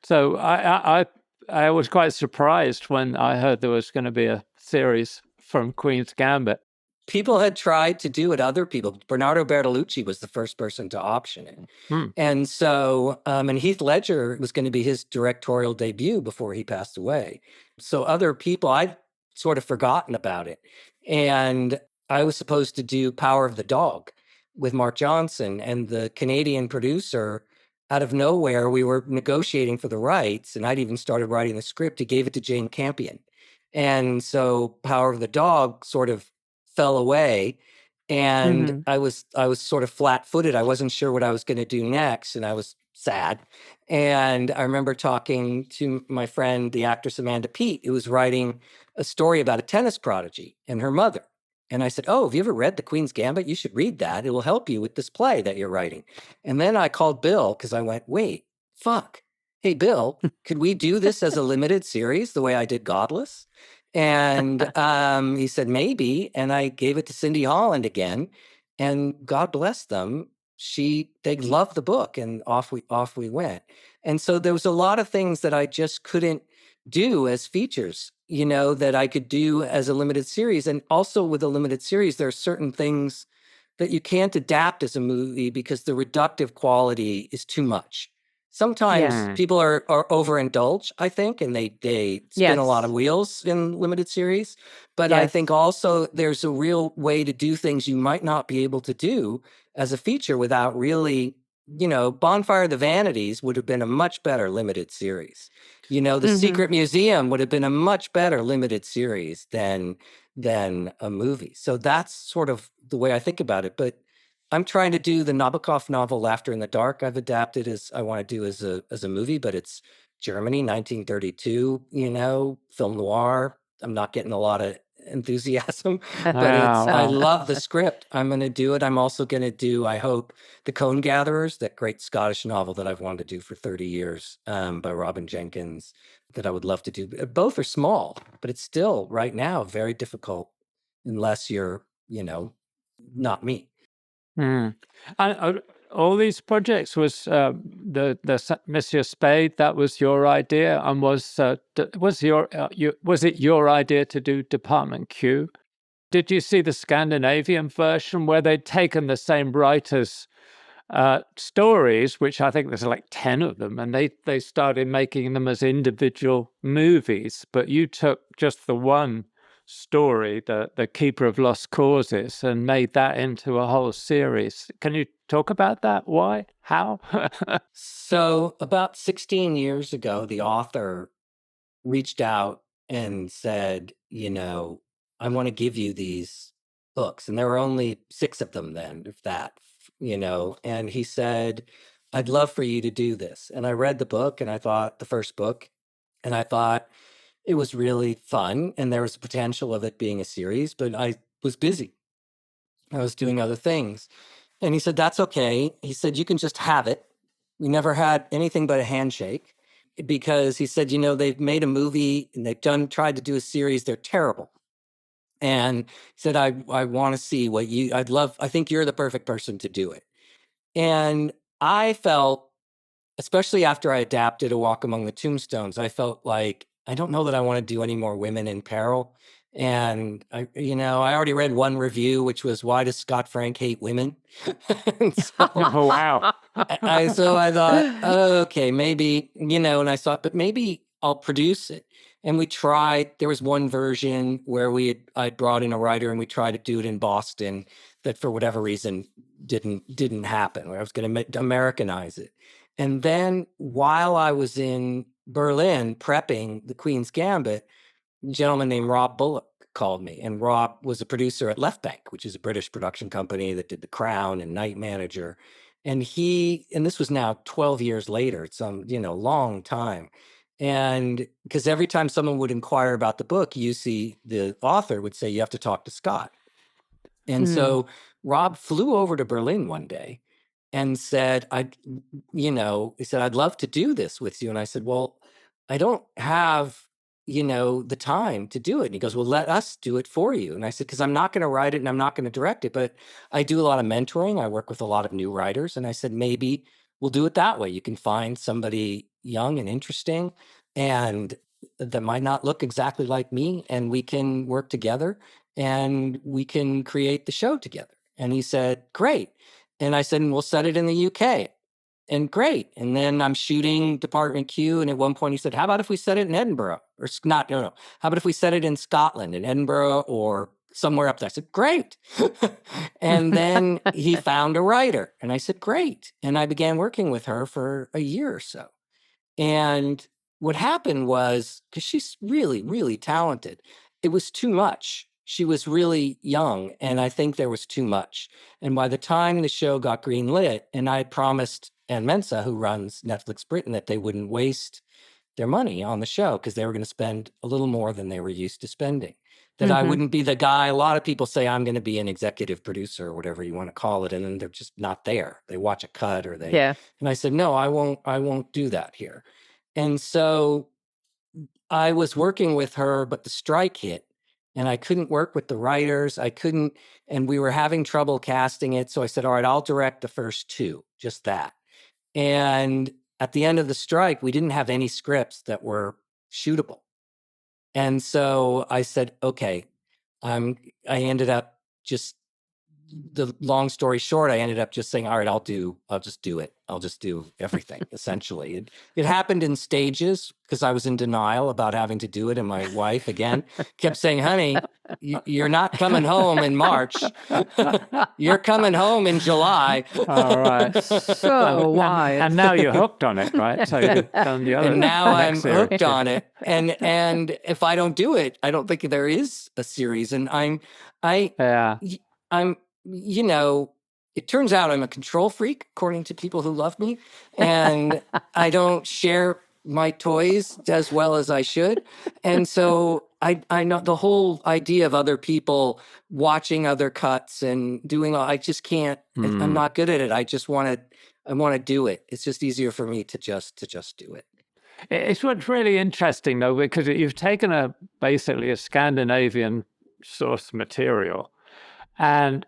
So I was quite surprised when I heard there was going to be a series from Queen's Gambit. People had tried to do it, other people. Bernardo Bertolucci was the first person to option it. And so, and Heath Ledger was going to be his directorial debut before he passed away. So other people, I'd sort of forgotten about it. And I was supposed to do Power of the Dog with Mark Johnson, and the Canadian producer, out of nowhere, we were negotiating for the rights, and I'd even started writing the script. He gave it to Jane Campion. And so Power of the Dog sort of fell away, and I was sort of flat-footed. I wasn't sure what I was going to do next, and I was sad. And I remember talking to my friend, the actress Amanda Peet, who was writing a story about a tennis prodigy and her mother. And I said, oh, have you ever read The Queen's Gambit? You should read that. It will help you with this play that you're writing. And then I called Bill because I went, wait, fuck. Hey, Bill, could we do this as a limited series the way I did Godless? And he said, maybe. And I gave it to Cindy Holland again. And God bless them. They loved the book, and off we went. And so there was a lot of things that I just couldn't do as features, that I could do as a limited series. And also with a limited series, there are certain things that you can't adapt as a movie because the reductive quality is too much. Sometimes people are overindulged, I think, and they spin a lot of wheels in limited series. But I think also there's a real way to do things you might not be able to do as a feature without really, Bonfire of the Vanities would have been a much better limited series. The Secret Museum would have been a much better limited series than a movie. So that's sort of the way I think about it. But I'm trying to do the Nabokov novel Laughter in the Dark. I've adapted as I want to do as a movie, but it's Germany, 1932, film noir. I'm not getting a lot of enthusiasm, but I love the script. I'm going to do it. I'm also going to do, I hope, The Cone Gatherers, that great Scottish novel that I've wanted to do for 30 years by Robin Jenkins, that I would love to do. Both are small, but it's still right now very difficult unless you're, not me. And all these projects was the Monsieur Spade. That was your idea, and was it your idea to do Department Q? Did you see the Scandinavian version where they'd taken the same writers' stories, which I think there's like 10 of them, and they started making them as individual movies, but you took just the one story, the Keeper of Lost Causes, and made that into a whole series. Can you talk about that? Why? How? So about 16 years ago, the author reached out and said, I want to give you these books, and there were only 6 of them then, if that, and he said, I'd love for you to do this. And I read the book, and I thought, the first book, and I thought it was really fun, and there was the potential of it being a series, but I was busy. I was doing other things. And he said, that's okay. He said, you can just have it. We never had anything but a handshake, because he said, they've made a movie and they've tried to do a series. They're terrible. And he said, I want to see what I think you're the perfect person to do it. And I felt, especially after I adapted A Walk Among the Tombstones, I felt like, I don't know that I want to do any more women in peril. And I already read one review, which was, why does Scott Frank hate women? Oh, wow. So I thought, okay, maybe, and I thought, but maybe I'll produce it. And we tried, there was one version where I brought in a writer, and we tried to do it in Boston, that for whatever reason didn't happen, where I was going to Americanize it. And then while I was in Berlin prepping the Queen's Gambit, a gentleman named Rob Bullock called me, and Rob was a producer at Left Bank, which is a British production company that did The Crown and Night Manager. And this was now 12 years later, it's long time. And because every time someone would inquire about the book, the author would say, you have to talk to Scott. And so Rob flew over to Berlin one day and said, he said, I'd love to do this with you. And I said, well, I don't have, the time to do it. And he goes, well, let us do it for you. And I said, because I'm not going to write it and I'm not going to direct it, but I do a lot of mentoring. I work with a lot of new writers. And I said, maybe we'll do it that way. You can find somebody young and interesting and that might not look exactly like me, and we can work together and we can create the show together. And he said, great. And I said, and we'll set it in the UK. And great. And then I'm shooting Department Q. And at one point he said, how about if we set it in Edinburgh? Or not, no. How about if we set it in Scotland, in Edinburgh or somewhere up there? I said, great. And then he found a writer. And I said, great. And I began working with her for a year or so. And what happened was, because she's really, really talented, it was too much. She was really young, and I think there was too much. And by the time the show got greenlit, and I had promised Ann Mensah, who runs Netflix Britain, that they wouldn't waste their money on the show because they were going to spend a little more than they were used to spending. That I wouldn't be the guy. A lot of people say I'm going to be an executive producer or whatever you want to call it, and then they're just not there. They watch a cut or they. Yeah. And I said, no, I won't do that here. And so I was working with her, but the strike hit. And I couldn't work with the writers. And we were having trouble casting it. So I said, all right, I'll direct the first 2, just that. And at the end of the strike, we didn't have any scripts that were shootable. And so I said, okay, I ended up just, the long story short, I ended up just saying, all right, I'll just do it. I'll just do everything, essentially. It happened in stages because I was in denial about having to do it. And my wife, again, kept saying, honey, you're not coming home in March. You're coming home in July. All right. So wise. And now you're hooked on it, right? So you've done the other. And now I'm series. hooked on it. And if I don't do it, I don't think there is a series. And it turns out I'm a control freak, according to people who love me. And I don't share my toys as well as I should. And so I know the whole idea of other people watching other cuts and doing all, I just can't, I'm not good at it. I want to do it. It's just easier for me to just do it. It's what's really interesting, though, because you've taken basically a Scandinavian source material, and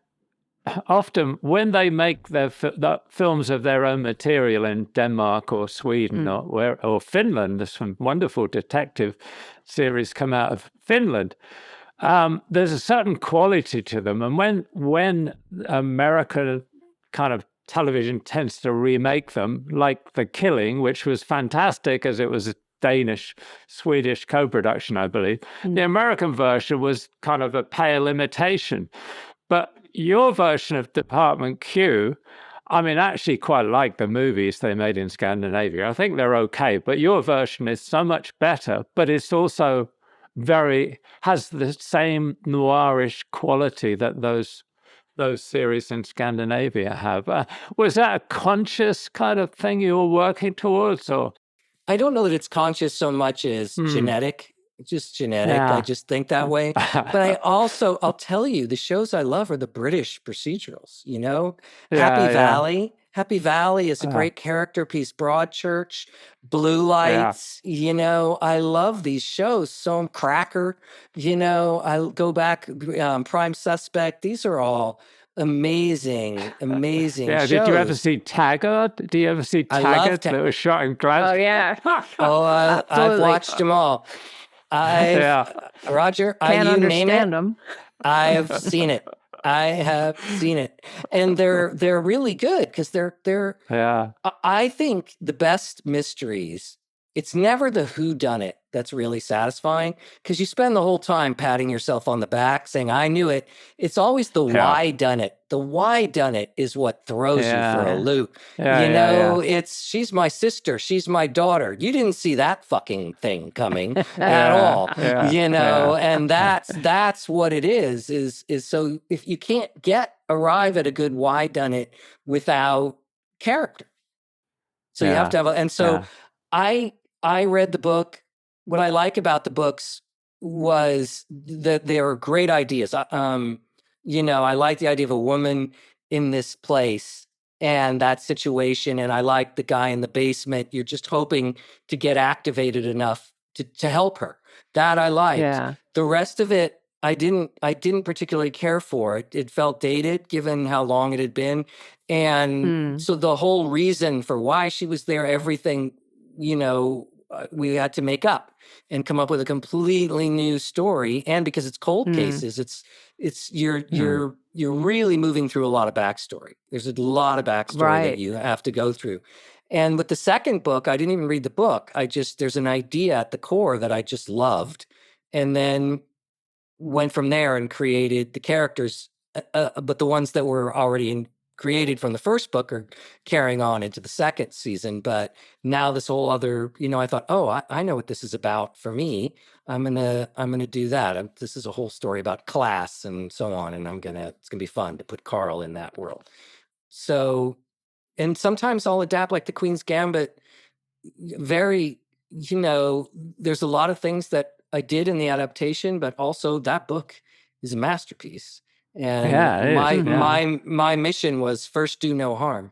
often when they make the films of their own material in Denmark or Sweden or Finland, there's some wonderful detective series come out of Finland. There's a certain quality to them, and when American kind of television tends to remake them, like The Killing, which was fantastic as it was a Danish-Swedish co-production, I believe. The American version was kind of a pale imitation. But your version of Department Q, I mean, I actually quite like the movies they made in Scandinavia. I think they're okay, but your version is so much better, but it's also has the same noirish quality that those series in Scandinavia have. Was that a conscious kind of thing you were working towards, or? I don't know that it's conscious so much as genetic. It's just genetic. Yeah. I just think that way. But I'll tell you, the shows I love are the British procedurals, you know? Happy Valley. Happy Valley is a great character piece. Broadchurch, Blue Lights, you know, I love these shows. Some Cracker, you know, I go back, Prime Suspect. These are all amazing shows. Did you ever see Taggart? Do you ever see Taggart that was shot in glass? Oh, yeah. I've watched them all. Roger, Can't you name understand it. them. I have seen it. And they're really good because they're I think the best mysteries, it's never the whodunit that's really satisfying, because you spend the whole time patting yourself on the back saying, I knew it. It's always the why done it. The why done it is what throws you for a loop. It's, she's my sister. She's my daughter. You didn't see that fucking thing coming at all, you know? And that's what it is so if you can't arrive at a good why done it without character. So you have to have, and so I read the book. What I like about the books was that they are great ideas. You know, I like the idea of a woman in this place and that situation. And I like the guy in the basement. You're just hoping to get activated enough to help her. That I liked. Yeah. The rest of it, I didn't particularly care for. It felt dated given how long it had been. And so the whole reason for why she was there, everything, you know, we had to make up and come up with a completely new story. And because it's cold cases, you're really moving through a lot of backstory. There's a lot of backstory that you have to go through. And with the second book, I didn't even read the book. There's an idea at the core that I just loved, and then went from there and created the characters. But the ones that were already created from the first book are carrying on into the second season. But now this whole other, you know, I thought, oh, I know what this is about for me. I'm gonna do that. This is a whole story about class and so on, and it's gonna be fun to put Carl in that world. So, and sometimes I'll adapt, like the Queen's Gambit. Very, you know, there's a lot of things that I did in the adaptation, but also that book is a masterpiece. And my mission was first do no harm.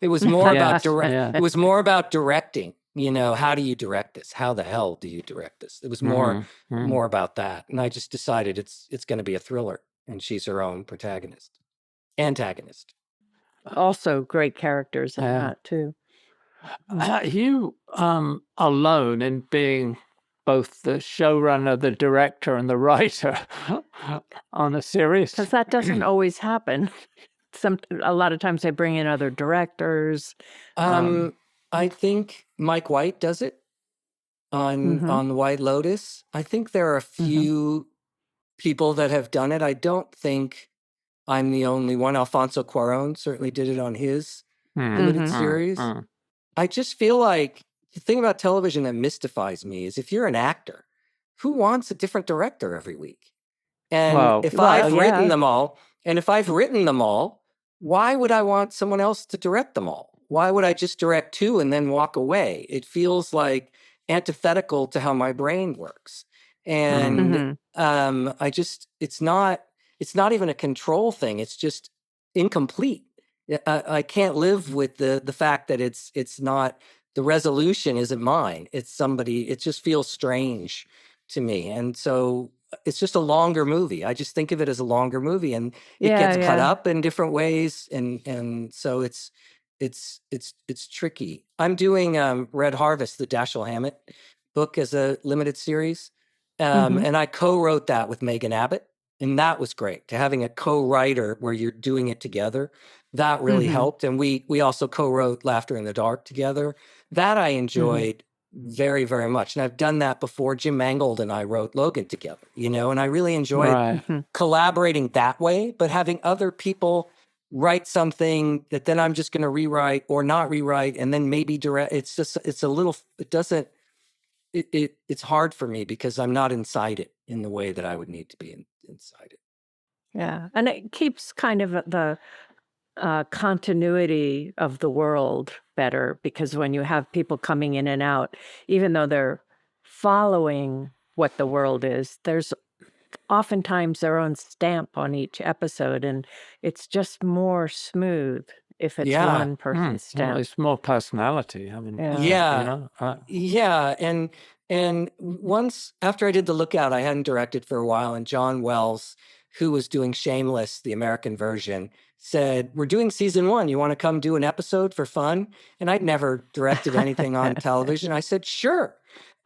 It was more about it was more about directing. You know, how do you direct this? How the hell do you direct this? It was more about that. And I just decided it's going to be a thriller, and she's her own antagonist. Also great characters in that too. You alone in being both the showrunner, the director, and the writer on a series? Because that doesn't always happen. A lot of times they bring in other directors. I think Mike White does it on The White Lotus. I think there are a few people that have done it. I don't think I'm the only one. Alfonso Cuarón certainly did it on his limited series. I just feel like the thing about television that mystifies me is if you're an actor, who wants a different director every week? And if I've written them all, why would I want someone else to direct them all? Why would I just direct two and then walk away? It feels like antithetical to how my brain works. And it's not even a control thing. It's just incomplete. I can't live with the fact that it's not, the resolution isn't mine. It's somebody, it just feels strange to me. And so it's just a longer movie. I just think of it as a longer movie, and it gets cut up in different ways. And so it's tricky. I'm doing Red Harvest, the Dashiell Hammett book, as a limited series. And I co-wrote that with Megan Abbott. And that was great, to having a co-writer where you're doing it together. That really helped. And we also co-wrote Laughter in the Dark together. That I enjoyed very, very much. And I've done that before. Jim Mangold and I wrote Logan together, you know, and I really enjoyed collaborating that way. But having other people write something that then I'm just going to rewrite or not rewrite and then maybe direct, it's a little, it doesn't, it's hard for me because I'm not inside it in the way that I would need to be inside it. Yeah. And it keeps kind of the continuity of the world better, because when you have people coming in and out, even though they're following what the world is, there's oftentimes their own stamp on each episode, and it's just more smooth if it's one person's stamp. Well, it's more personality. I mean, Yeah. And once after I did The Lookout, I hadn't directed for a while, and John Wells, who was doing Shameless, the American version, said, "We're doing season 1. You want to come do an episode for fun?" And I'd never directed anything on television. I said, "Sure."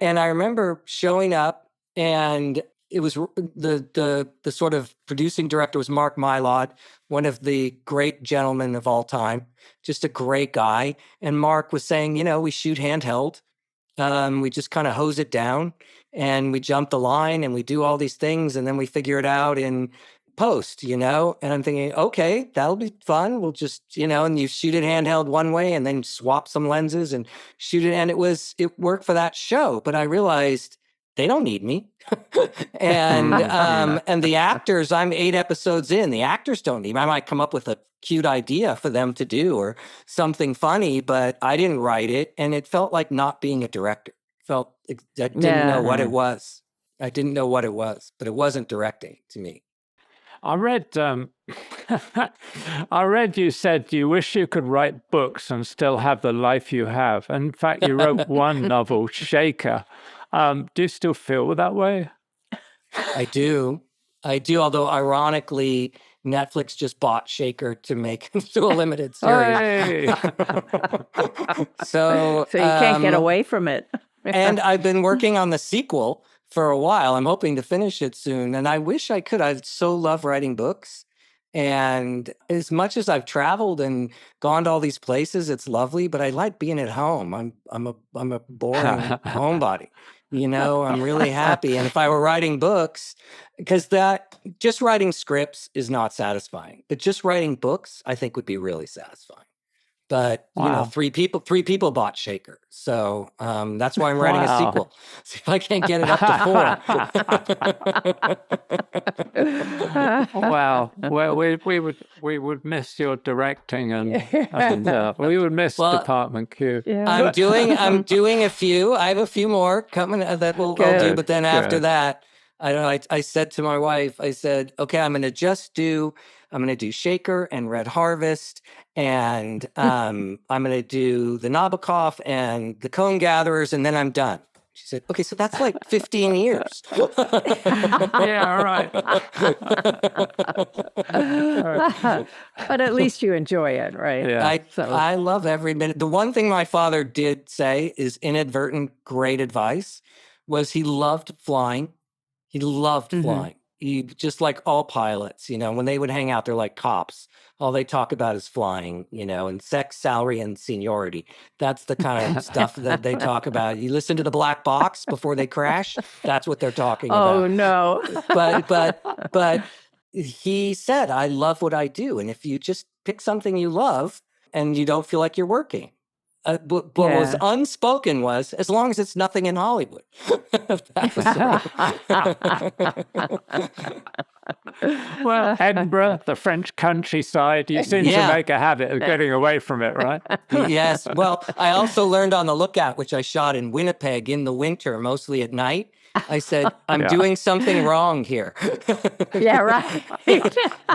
And I remember showing up, and it was the sort of producing director was Mark Mylod, one of the great gentlemen of all time, just a great guy. And Mark was saying, we shoot handheld. We just kind of hose it down, and we jump the line, and we do all these things, and then we figure it out in post, And I'm thinking, okay, that'll be fun. We'll just, and you shoot it handheld one way and then swap some lenses and shoot it. And it worked for that show. But I realized they don't need me. And the actors, I'm 8 episodes in, the actors don't need me. I might come up with a cute idea for them to do or something funny, but I didn't write it. And it felt like not being a director. I didn't know what it was. I didn't know what it was, but it wasn't directing to me. I read you said you wish you could write books and still have the life you have. In fact, you wrote one novel, Shaker. Do you still feel that way? I do, although ironically, Netflix just bought Shaker to make into a limited series. Hey. So you can't get away from it. And I've been working on the sequel for a while. I'm hoping to finish it soon. And I wish I could. I so love writing books. And as much as I've traveled and gone to all these places, it's lovely, but I like being at home. I'm a boring homebody. I'm really happy. And if I were writing books, because just writing scripts is not satisfying, but just writing books, I think would be really satisfying. But, three people bought Shaker. So that's why I'm writing a sequel. See if I can't get it up to 4. Wow. Well, we would miss your directing and we would miss Department Q. Yeah. I'm doing a few. I have a few more coming that I'll do. But then after that, I said to my wife, I said, okay, I'm going to do Shaker and Red Harvest, and I'm going to do the Nabokov and the Cone Gatherers, and then I'm done. She said, okay, so that's like 15 years. Yeah, right. But at least you enjoy it, right? Yeah. I love every minute. The one thing my father did say is inadvertent great advice was he loved flying. He loved flying. He, just like all pilots, when they would hang out, they're like cops. All they talk about is flying, and sex, salary, and seniority. That's the kind of stuff that they talk about. You listen to the black box before they crash. That's what they're talking about. Oh, no. But he said, I love what I do. And if you just pick something you love and you don't feel like you're working, what was unspoken was, as long as it's nothing in Hollywood. Well, Edinburgh, the French countryside, you seem to make a habit of getting away from it, right? Yes. Well, I also learned on The Lookout, which I shot in Winnipeg in the winter, mostly at night. I said, I'm doing something wrong here. Yeah, right.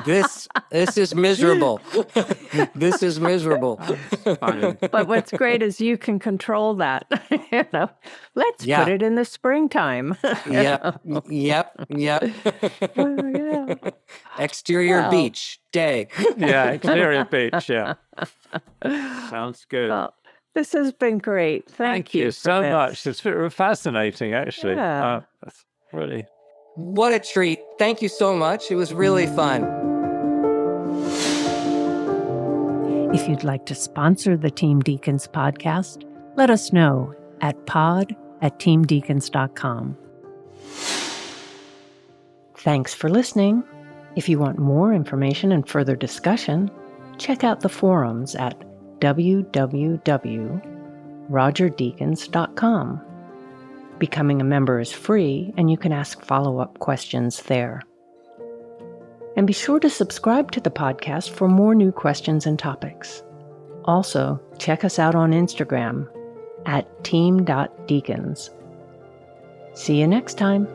This is miserable. This is miserable. But what's great is you can control that. Let's put it in the springtime. Yep. Exterior beach day. Yeah, exterior beach. Yeah. Sounds good. Well, this has been great. Thank you so much. It's fascinating, actually. Yeah. Really. What a treat. Thank you so much. It was really fun. If you'd like to sponsor the Team Deakins podcast, let us know at pod@teamdeakins.com. Thanks for listening. If you want more information and further discussion, check out the forums at www.rogerdeakins.com. Becoming a member is free, and you can ask follow-up questions there. And be sure to subscribe to the podcast for more new questions and topics. Also, check us out on Instagram at team.deakins. See you next time.